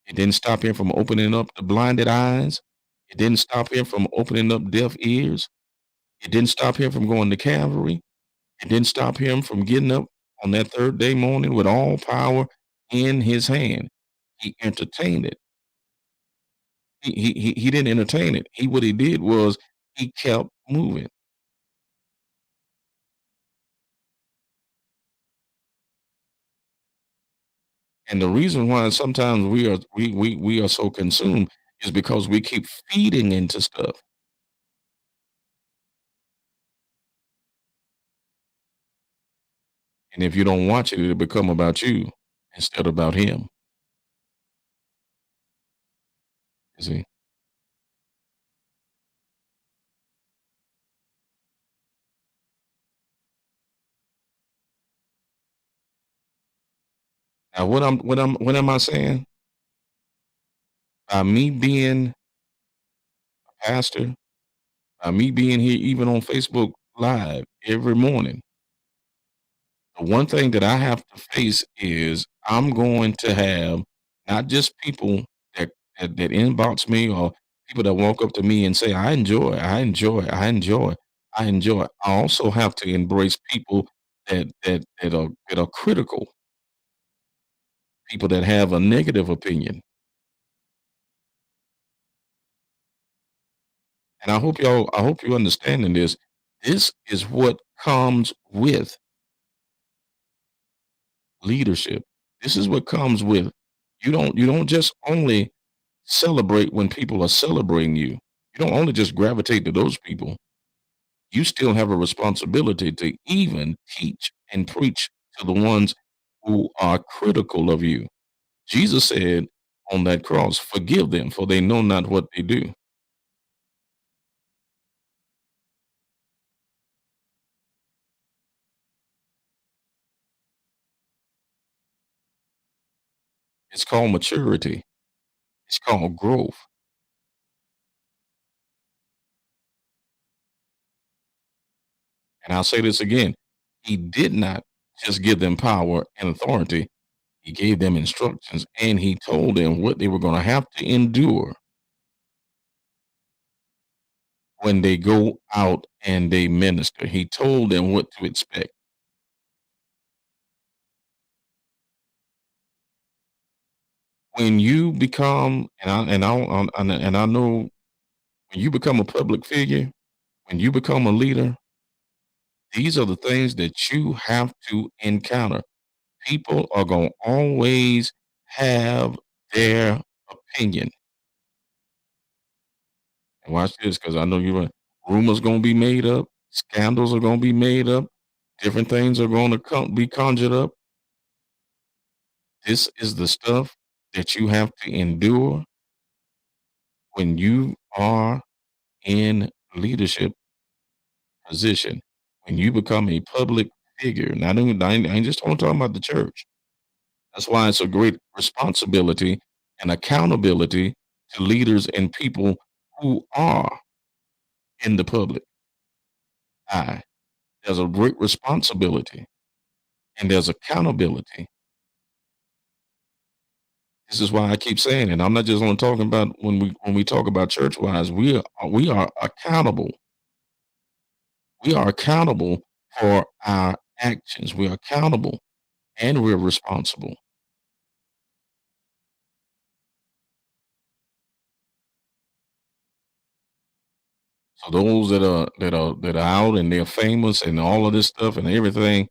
It didn't stop him from opening up the blinded eyes. It didn't stop him from opening up deaf ears. It didn't stop him from going to Calvary. It didn't stop him from getting up on that third day morning with all power in his hand. He entertained it. He didn't entertain it. What he did was he kept moving. And the reason why sometimes we are so consumed is because we keep feeding into stuff. And if you don't watch it, it'll become about you instead of about him. You see? Now what am I saying? By me being a pastor, by me being here even on Facebook Live every morning, the one thing that I have to face is I'm going to have not just people that inbox me or people that walk up to me and say, I enjoy. I also have to embrace people that are critical, people that have a negative opinion. And I hope you understanding this. This is what comes with leadership. This is what comes with you don't just only celebrate when people are celebrating you. You don't only just gravitate to those people. You still have a responsibility to even teach and preach to the ones who are critical of you. Jesus said on that cross, forgive them, for they know not what they do. It's called maturity, it's called growth. And I'll say this again, he did not just give them power and authority, he gave them instructions and he told them what they were going to have to endure when they go out and they minister. He told them what to expect. When you become, and I know when you become a public figure, when you become a leader, these are the things that you have to encounter. People are going to always have their opinion. And watch this, because I know you're rumors going to be made up, scandals are going to be made up, different things are going to be conjured up. This is the stuff that you have to endure when you are in leadership position. When you become a public figure, not only I ain't just talking about the church. That's why it's a great responsibility and accountability to leaders and people who are in the public eye. There's a great responsibility and there's accountability. This is why I keep saying it. I'm not just only talking about when we talk about church wise. We are accountable. We are accountable for our actions. We're accountable and we're responsible. So those that are out and they're famous and all of this stuff and everything,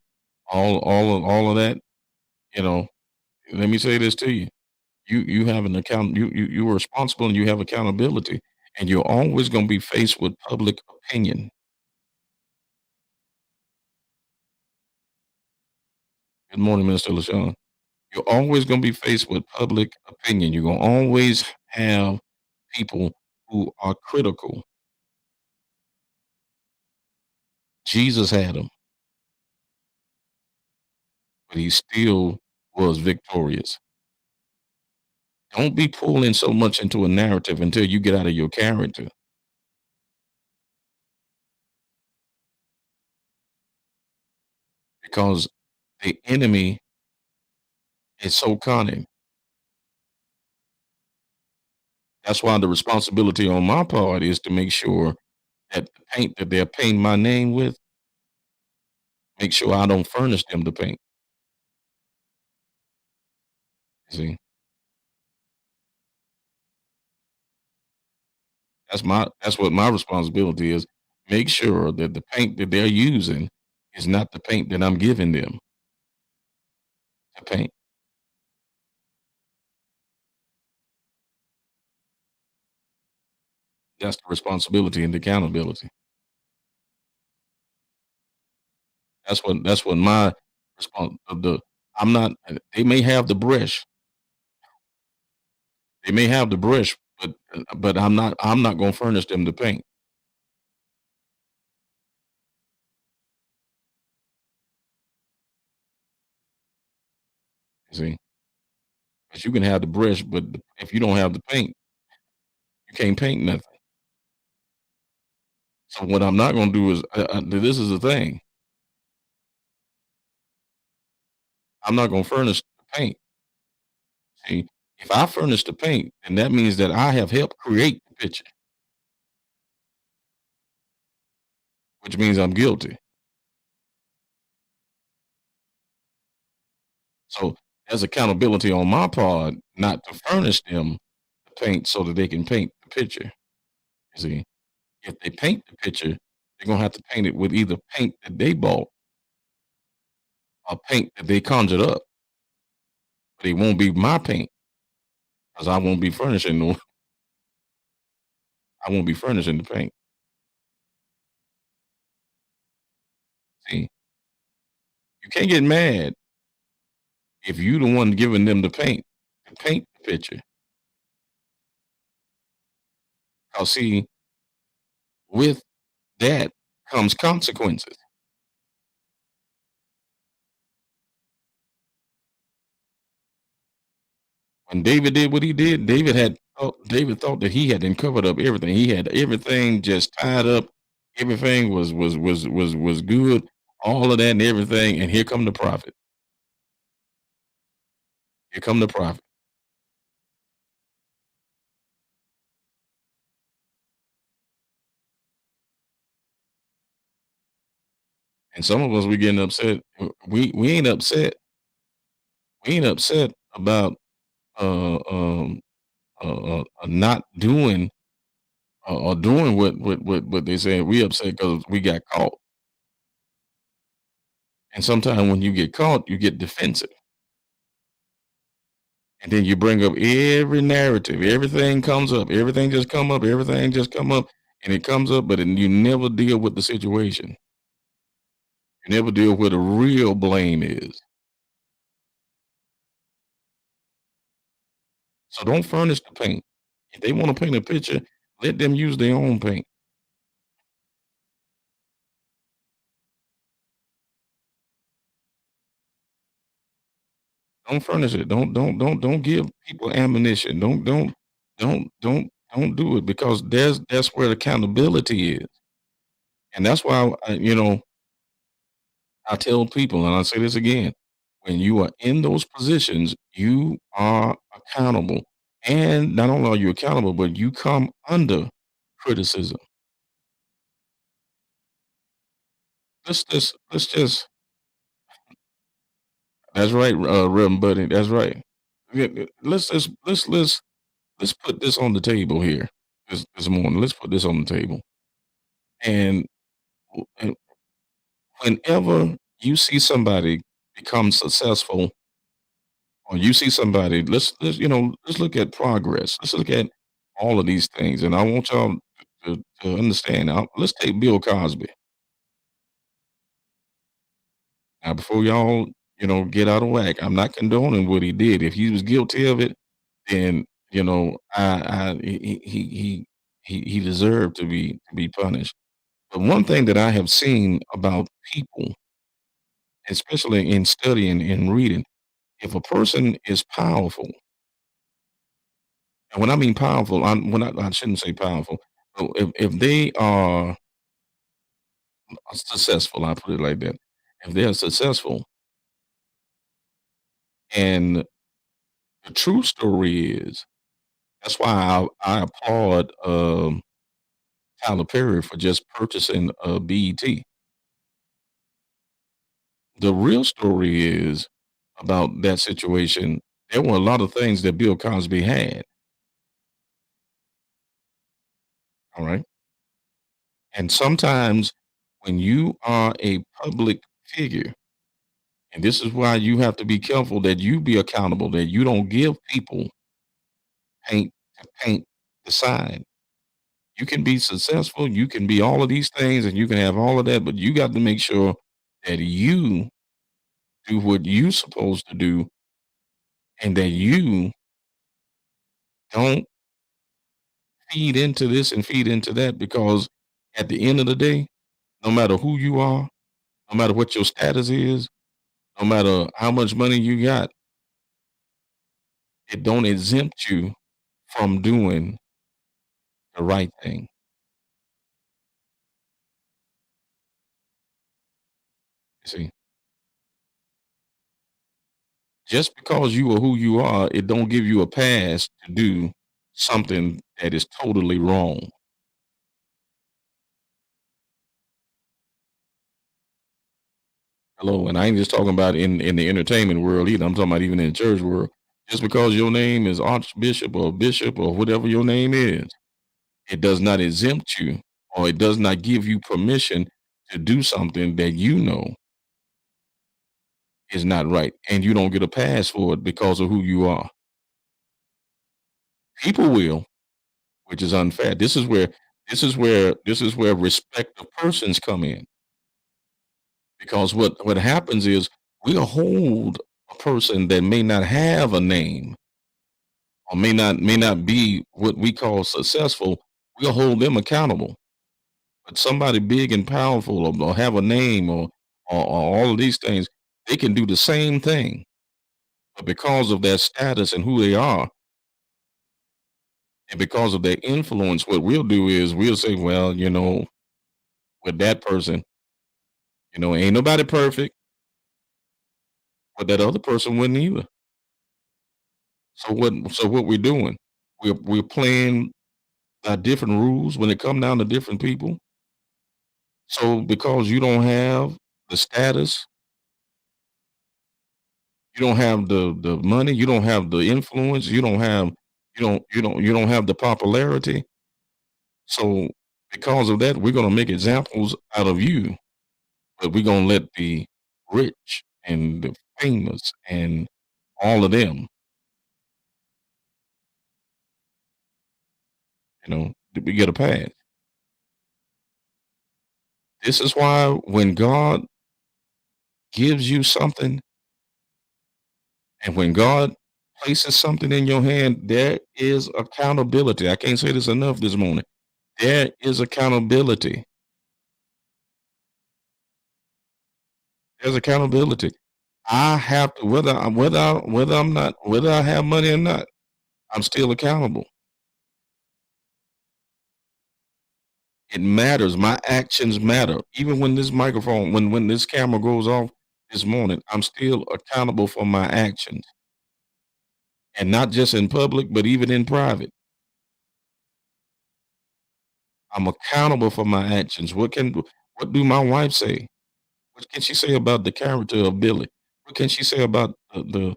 all of that, you know, let me say this to you. You have an account you are responsible and you have accountability and you're always going to be faced with public opinion. Good morning, Mr. LaShawn. You're always going to be faced with public opinion. You're going to always have people who are critical. Jesus had them, but he still was victorious. Don't be pulling so much into a narrative until you get out of your character because the enemy is so cunning. That's why the responsibility on my part is to make sure that the paint that they're painting my name with, make sure I don't furnish them the paint. See, that's what my responsibility is. Make sure that the paint that they're using is not the paint that I'm giving them to paint. That's the responsibility and the accountability. That's what my response of the I'm not they may have the brush. They may have the brush, but I'm not gonna furnish them the paint. You see? Because you can have the brush, but if you don't have the paint, you can't paint nothing. So what I'm not gonna do is this is the thing. I'm not gonna furnish the paint. See, if I furnish the paint, then that means that I have helped create the picture, which means I'm guilty. So there's accountability on my part not to furnish them the paint so that they can paint the picture. You see, if they paint the picture, they're gonna have to paint it with either paint that they bought or paint that they conjured up. But it won't be my paint because I won't be furnishing no. I won't be furnishing the paint. See, you can't get mad if you the one giving them the paint to paint the picture. Cause see, with that comes consequences. When David did what he did, David thought that he had then covered up everything. He had everything just tied up. Everything was good. All of that and everything. And here come the prophet. Here come the prophet. And some of us we getting upset. We ain't upset. We ain't upset about not doing or doing what they say. We upset because we got caught. And sometimes when you get caught, you get defensive. And then you bring up every narrative. Everything comes up. Everything just come up. Everything just come up. And it comes up, but you never deal with the situation. You never deal where the real blame is. So don't furnish the paint. If they want to paint a picture, let them use their own paint. Don't furnish it. Don't give people ammunition. Don't do it because that's where accountability is. And that's why I tell people, and I say this again, when you are in those positions, you are accountable. And not only are you accountable, but you come under criticism. Let's just that's right, Reverend Buddy. That's right. Let's just let's put this on the table here this morning. Let's put this on the table. And, and whenever you see somebody become successful, or you see somebody, let's look at progress. Let's look at all of these things, and I want y'all to understand. Now, let's take Bill Cosby. Now, before y'all, get out of whack, I'm not condoning what he did. If he was guilty of it, then he deserved to be punished. But one thing that I have seen about people, especially in studying and reading, if a person is powerful, and when I mean powerful, I shouldn't say powerful. But if they are successful, I put it like that. If they are successful, and the true story is, that's why I applaud Tyler Perry for just purchasing BET. The real story is about that situation. There were a lot of things that Bill Cosby had. All right. And sometimes when you are a public figure, and this is why you have to be careful that you be accountable, that you don't give people paint to paint the sign. You can be successful, you can be all of these things, and you can have all of that, but you got to make sure that you do what you're supposed to do and that you don't feed into this and feed into that, because at the end of the day, no matter who you are, no matter what your status is, no matter how much money you got, it don't exempt you from doing the right thing. You see, just because you are who you are, it don't give you a pass to do something that is totally wrong. Hello, and I ain't just talking about in the entertainment world either. I'm talking about even in the church world. Just because your name is archbishop or bishop or whatever your name is, it does not exempt you, or it does not give you permission to do something that you know is not right, and you don't get a pass for it because of who you are. People will, which is unfair. This is where respect of persons come in, because what happens is we'll hold a person that may not have a name or may not be what we call successful. We'll hold them accountable. But somebody big and powerful, or have a name, or all of these things, they can do the same thing. But because of their status and who they are, and because of their influence, what we'll do is we'll say, well, with that person, ain't nobody perfect, but that other person wouldn't either. So what we're doing, we're playing by different rules when it come down to different people. So because you don't have the status, you don't have the money, you don't have the influence, you don't have the popularity. So because of that, we're gonna make examples out of you, but we're gonna let the rich and the famous and all of them, we get a pass. This is why when God gives you something, and when God places something in your hand, there is accountability. I can't say this enough this morning. There is accountability. There's accountability. I have to, whether I have money or not, I'm still accountable. It matters. My actions matter. Even when this microphone, when this camera goes off this morning, I'm still accountable for my actions, and not just in public, but even in private. I'm accountable for my actions. What do my wife say? What can she say about the character of Billy? What can she say about the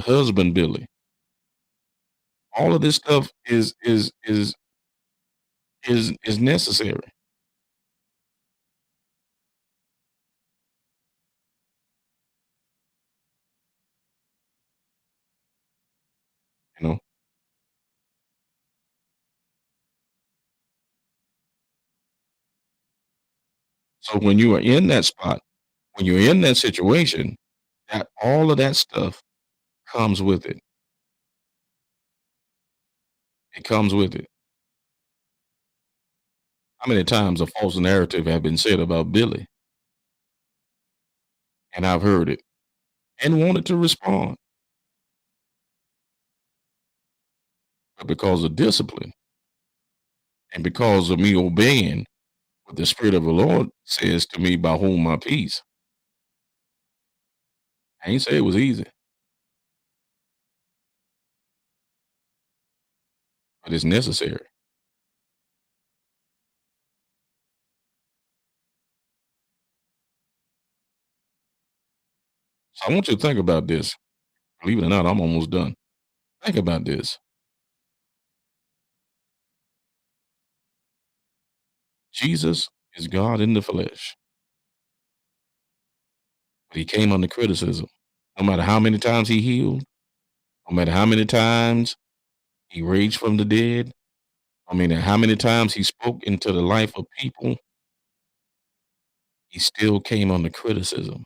husband Billy? All of this stuff is necessary. You know. So when you are in that spot, when you're in that situation, that all of that stuff comes with it. It comes with it. How many times a false narrative have been said about Billy, and I've heard it and wanted to respond, but because of discipline and because of me obeying what the Spirit of the Lord says to me, by hold my peace. I ain't say it was easy, but it's necessary. So I want you to think about this. Believe it or not, I'm almost done. Think about this. Jesus is God in the flesh, but he came under criticism. No matter how many times he healed, no matter how many times he raised from the dead, I mean, how many times he spoke into the life of people, he still came under criticism.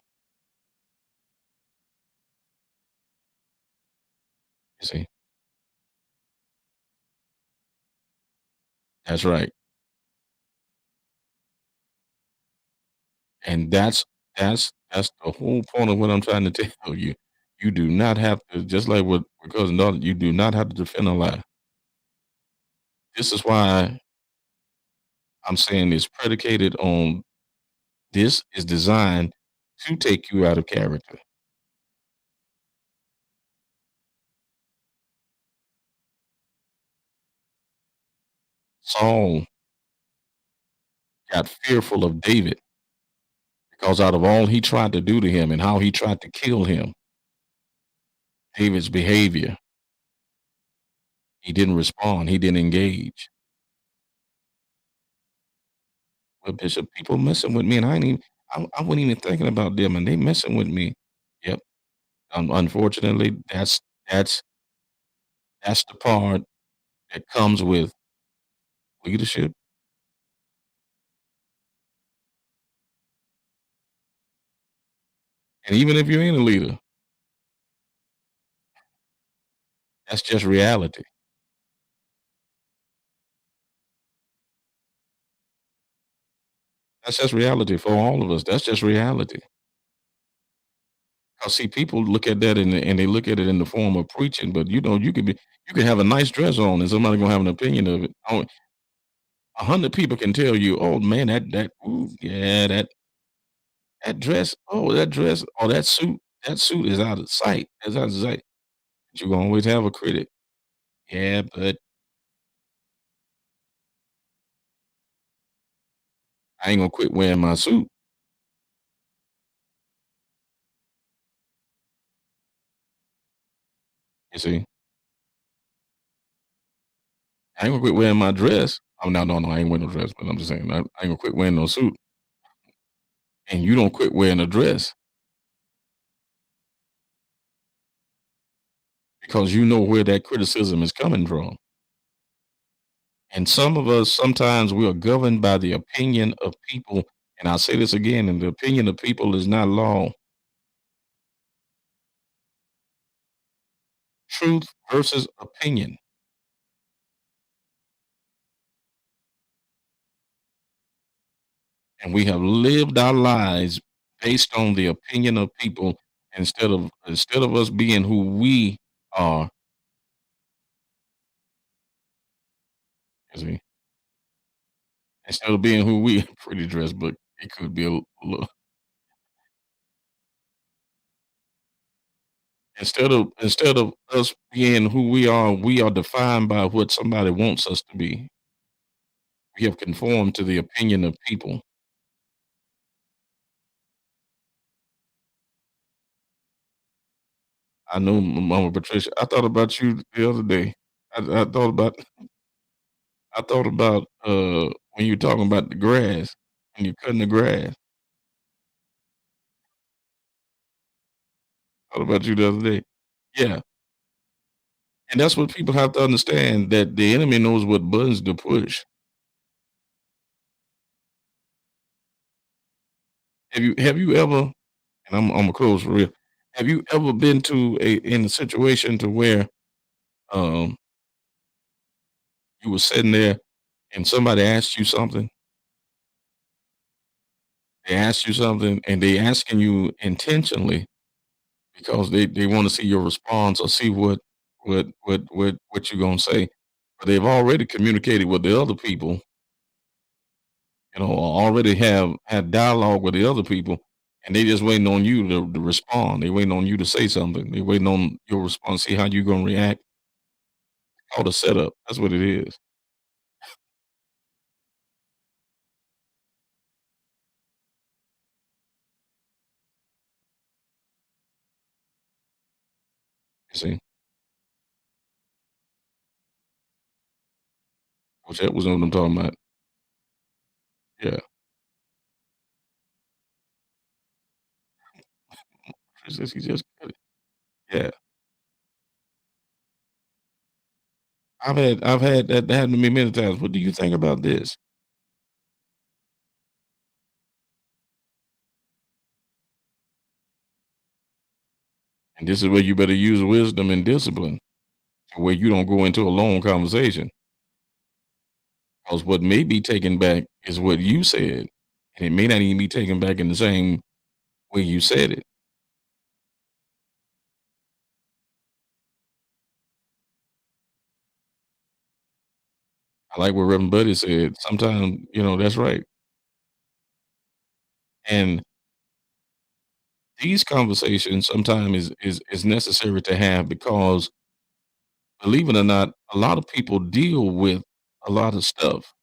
You see, that's right, and that's the whole point of what I'm trying to tell you. You do not have to, just like with cousin daughter, you do not have to defend a lie. This is why I'm saying it's predicated on this is designed to take you out of character. Saul got fearful of David because out of all he tried to do to him and how he tried to kill him, David's behavior, he didn't respond, he didn't engage. Well, Bishop, people messing with me, and I wasn't even thinking about them, and they messing with me. Yep. Unfortunately, that's that's the part that comes with leadership. And even if you ain't a leader, that's just reality. That's just reality for all of us. That's just reality. Cause see, people look at that and they look at it in the form of preaching, but you could have a nice dress on and somebody gonna have an opinion of it. 100 people can tell you, oh man, that ooh, yeah, that dress, oh that dress, or that suit is out of sight. It's out of sight. But you gonna always have a critic. Yeah, but I ain't gonna quit wearing my suit. You see, I ain't gonna quit wearing my dress. Oh no, I ain't wearing no dress, but I'm just saying I ain't gonna quit wearing no suit. And you don't quit wearing a dress because you know where that criticism is coming from. And some of us, sometimes we are governed by the opinion of people. And I'll say this again, and the opinion of people is not law. Truth versus opinion. And we have lived our lives based on the opinion of people instead of us being who we are. You see, instead of being who we pretty dressed, but it could be a little. Instead of us being who we are defined by what somebody wants us to be. We have conformed to the opinion of people. I know, Mama Patricia. I thought about you the other day. I thought about when you talking about the grass, when you cutting the grass. I thought about you the other day. Yeah, and that's what people have to understand, that the enemy knows what buttons to push. Have you ever? And I'm gonna close for real. Have you ever been in a situation to where um you were sitting there and somebody asked you something? They asked you something and they asking you intentionally because they want to see your response or see what you're gonna say. But they've already communicated with the other people, or already have had dialogue with the other people, and they just waiting on you to respond. They waiting on you to say something. They waiting on your response, see how you gonna react. All the setup. That's what it is. You see, which that was what I'm talking about. Yeah, she says he just cut it. Yeah, I've had that happen to me many times. What do you think about this? And this is where you better use wisdom and discipline, to where you don't go into a long conversation. Because what may be taken back is what you said, and it may not even be taken back in the same way you said it. I like what Reverend Buddy said. Sometimes, that's right. And these conversations sometimes is necessary to have because, believe it or not, a lot of people deal with a lot of stuff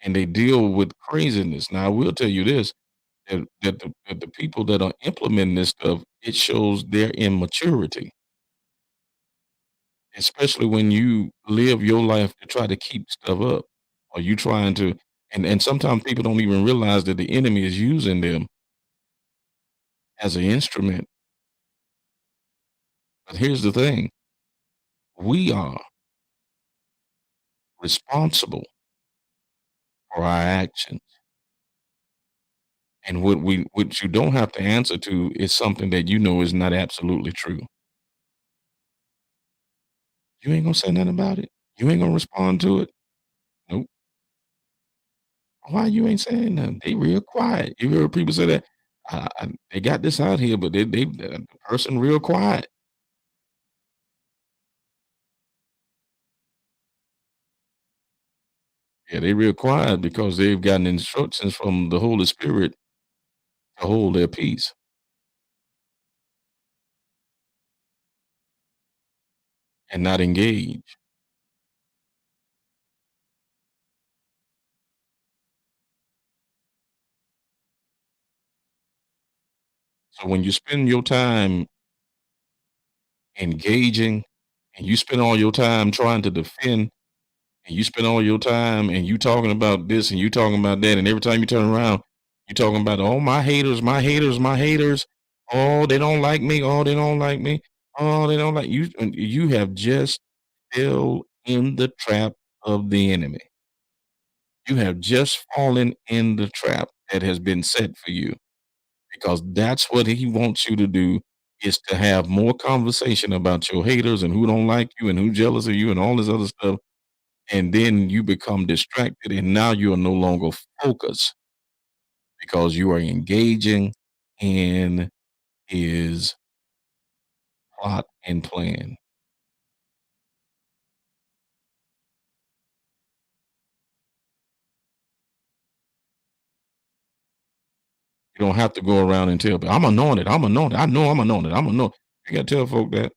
and they deal with craziness. Now, I will tell you this, that the people that are implementing this stuff, it shows their immaturity, especially when you live your life to try to keep stuff up, or you trying to, and sometimes people don't even realize that the enemy is using them as an instrument. But here's the thing: we are responsible for our actions, and what you don't have to answer to is something that you know is not absolutely true. You ain't gonna say nothing about it. You ain't gonna respond to it. Nope. Why you ain't saying nothing? They real quiet. You hear people say that? They got this out here, but the person real quiet. Yeah, they real quiet because they've gotten instructions from the Holy Spirit to hold their peace and not engage. So when you spend your time engaging and you spend all your time trying to defend and you spend all your time and you talking about this and you talking about that, and every time you turn around, you talking about, oh, my haters, my haters, my haters. Oh, they don't like me. Oh, they don't like me. Oh, they don't like you. And you have just fell in the trap of the enemy. You have just fallen in the trap that has been set for you, because that's what he wants you to do, is to have more conversation about your haters and who don't like you and who jealous of you and all this other stuff, and then you become distracted and now you are no longer focused because you are engaging in his plot and plan. You don't have to go around and tell people, I'm anointed, I'm anointed, I know I'm anointed, I'm anointed. You gotta tell folk that.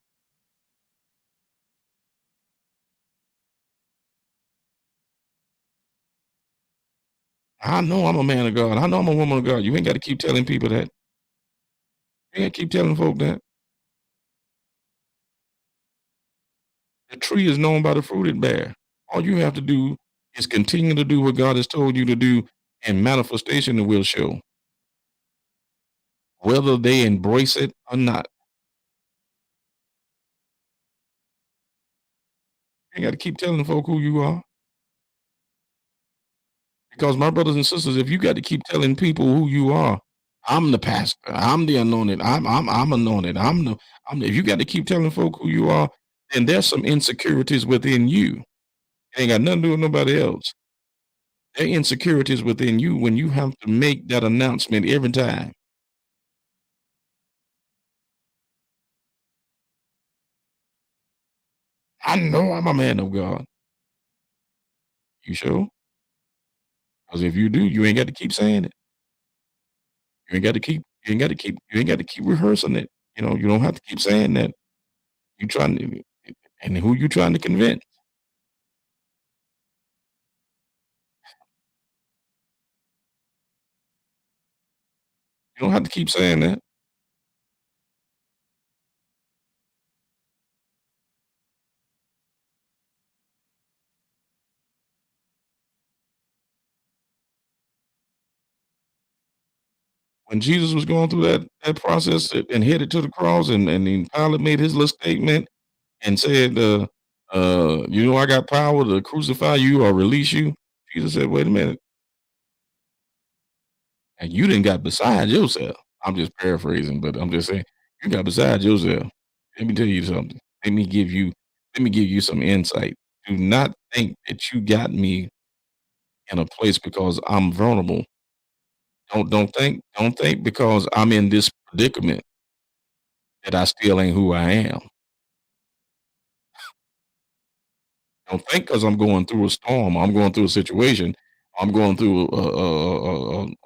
I know I'm a man of God. I know I'm a woman of God. You ain't got to keep telling people that. You ain't keep telling folk that. The tree is known by the fruit it bear. All you have to do is continue to do what God has told you to do, and manifestation will show, whether they embrace it or not. You ain't got to keep telling folk who you are. Because my brothers and sisters, if you got to keep telling people who you are, I'm the pastor, I'm the anointed, I'm anointed, if you got to keep telling folk who you are, then there's some insecurities within you. It ain't got nothing to do with nobody else. There are insecurities within you when you have to make that announcement every time. I know I'm a man of God. You sure? Because if you do, you ain't got to keep saying it. You ain't got to keep rehearsing it. You don't have to keep saying that. You trying to, and who you trying to convince? You don't have to keep saying that. When Jesus was going through that process and headed to the cross, and then Pilate made his little statement and said, You know, I got power to crucify you or release you. Jesus said, wait a minute. And you didn't got beside yourself. I'm just paraphrasing, but I'm just saying, you got beside yourself. Let me tell you something. Let me give you some insight. Do not think that you got me in a place because I'm vulnerable. Don't think because I'm in this predicament that I still ain't who I am. Don't think because I'm going through a storm, I'm going through a situation, I'm going through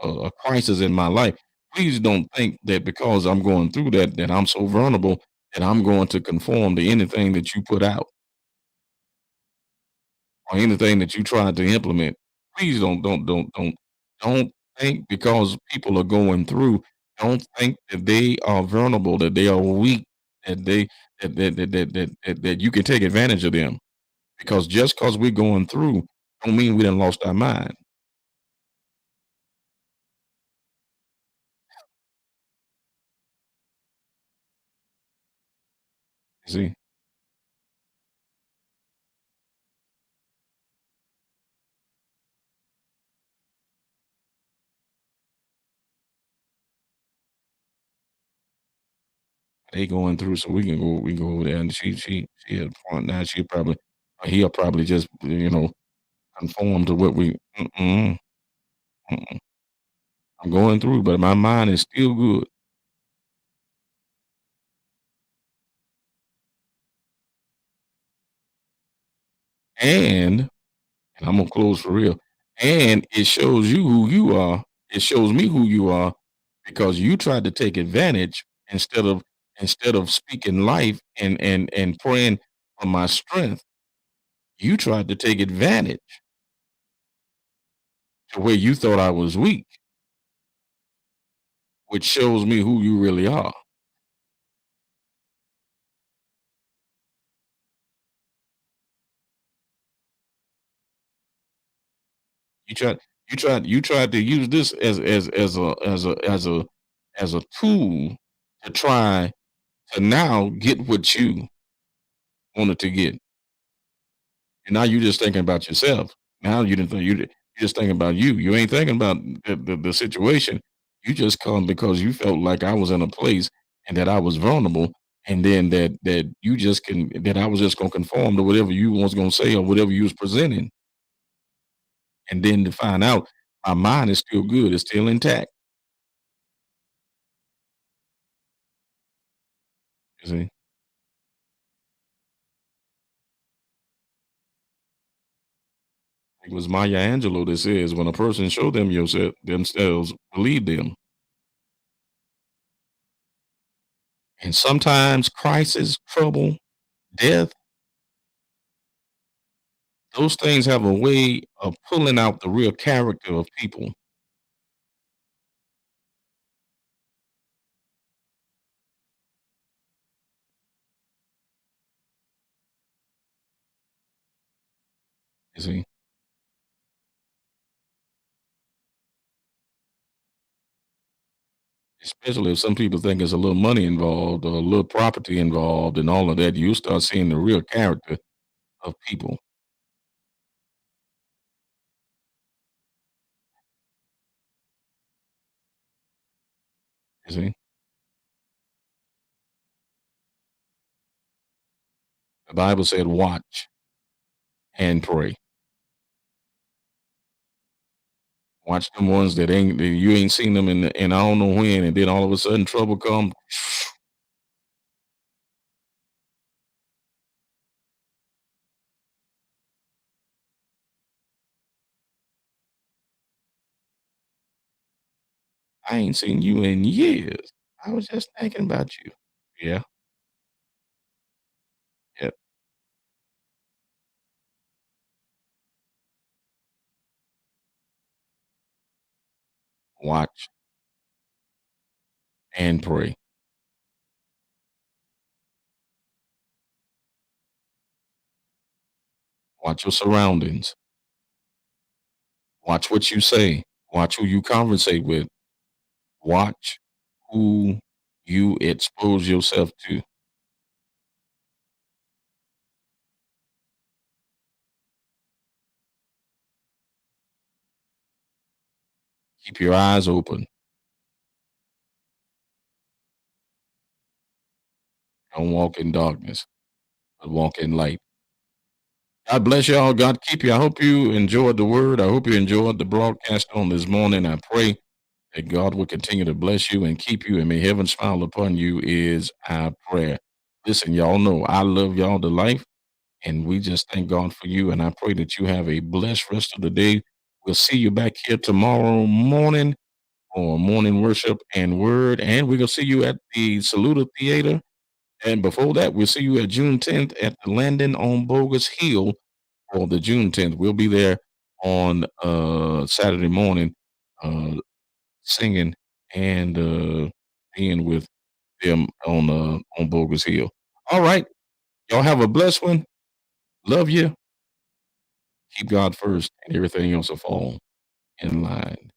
a crisis in my life. Please don't think that because I'm going through that, that I'm so vulnerable that I'm going to conform to anything that you put out or anything that you tried to implement. Please don't think because people are going through. Don't think that they are vulnerable, that they are weak, that they that you can take advantage of them. Because just because we're going through, don't mean we done lost our mind. You see, they going through, so we can go over there, and she at a point now. She probably, he'll probably just conform to what we. Mm-mm. I'm going through, but my mind is still good. And I'm gonna close for real. And it shows you who you are. It shows me who you are because you tried to take advantage instead of speaking life and praying for my strength. You tried to take advantage to where you thought I was weak, which shows me who you really are. You tried you tried to use this as a tool to try to now get what you wanted to get. And now you just thinking about yourself. Now you didn't think you just thinking about you. You ain't thinking about the situation. You just come because you felt like I was in a place and that I was vulnerable, and then that you just can that I was just gonna conform to whatever you was gonna say or whatever you was presenting, and then to find out my mind is still good, it's still intact. You see, it was Maya Angelou that says, "When a person show them yourself themselves, believe them." And sometimes crisis, trouble, death, those things have a way of pulling out the real character of people. You see, especially if some people think there's a little money involved or a little property involved and all of that, you start seeing the real character of people. You see, the Bible said, "Watch and pray." Watch them ones that you ain't seen them in I don't know when, and then all of a sudden trouble come. I ain't seen you in years. I was just thinking about you. Yeah, yep. Watch and pray. Watch your surroundings. Watch what you say. Watch who you conversate with. Watch who you expose yourself to. Keep your eyes open. Don't walk in darkness, but walk in light. God bless y'all. God keep you. I hope you enjoyed the word. I hope you enjoyed the broadcast on this morning. I pray that God will continue to bless you and keep you, and may heaven smile upon you is our prayer. Listen, y'all know I love y'all to life, and we just thank God for you, and I pray that you have a blessed rest of the day. We'll see you back here tomorrow morning for morning worship and word, and we're going to see you at the Saluda Theater. And before that, we'll see you at June 10th at the Landon on Bogus Hill for the June 10th. We'll be there on Saturday morning singing and being with them on Bogus Hill. All right. Y'all have a blessed one. Love you. Keep God first, and everything else will fall in line.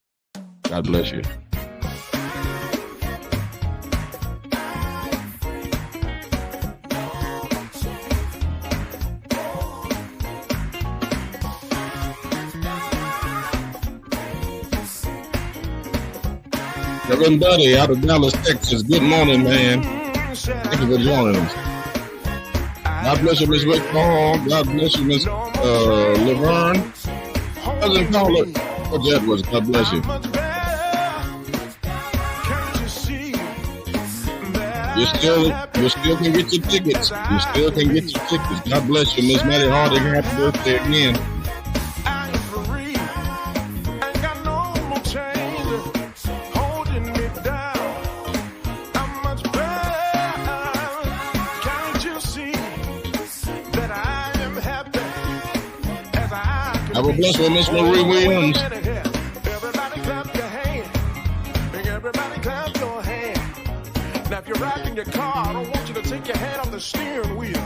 God bless you. Reverend Buddy out of Dallas, Texas. Good morning, man. Thank you for joining us. God bless you, Miss Rick Paul. God bless you, Miss Laverne. Cousin Caller. What that was. God bless you. You still can get your tickets. You still can get your tickets. God bless you, Miss Maddie Harding. Happy birthday again. Have a blessed one, Miss Marie Williams. Everybody clap your hand. Everybody clap your hand. Now, if you're riding your car, I don't want you to take your hand off the steering wheel.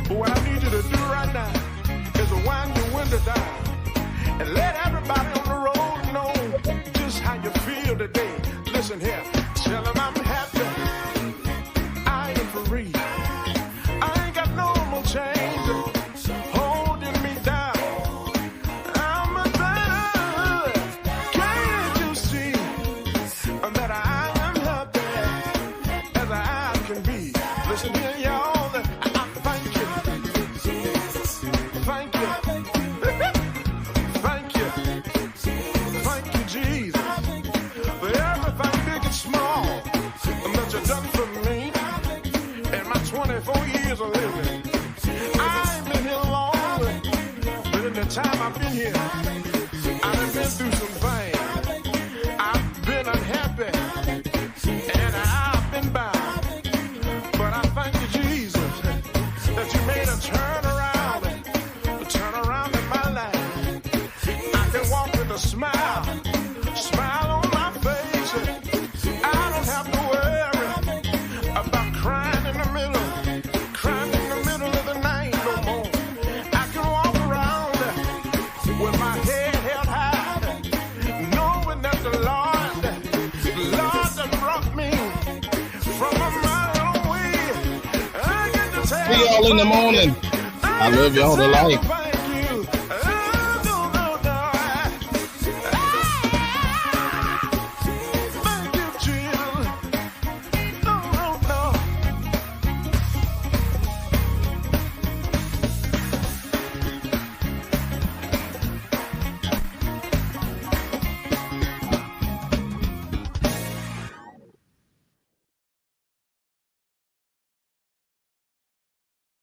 But what I need you to do right now is to wind your window down and let everybody on the road know just how you feel today. Listen here. Tell them I'm happy. I am free. I ain't got no more change. Time I've been here, I've been through some things. I've been unhappy and I've been bound, but I thank you, Jesus, that you made a turn around in my life. I can walk with a smile on my face. I don't have to worry about crying in the middle of the night no more. I can walk around with my head held high, knowing that the Lord done brought me from a mile away. I get to tell see y'all in the morning. I love y'all to life.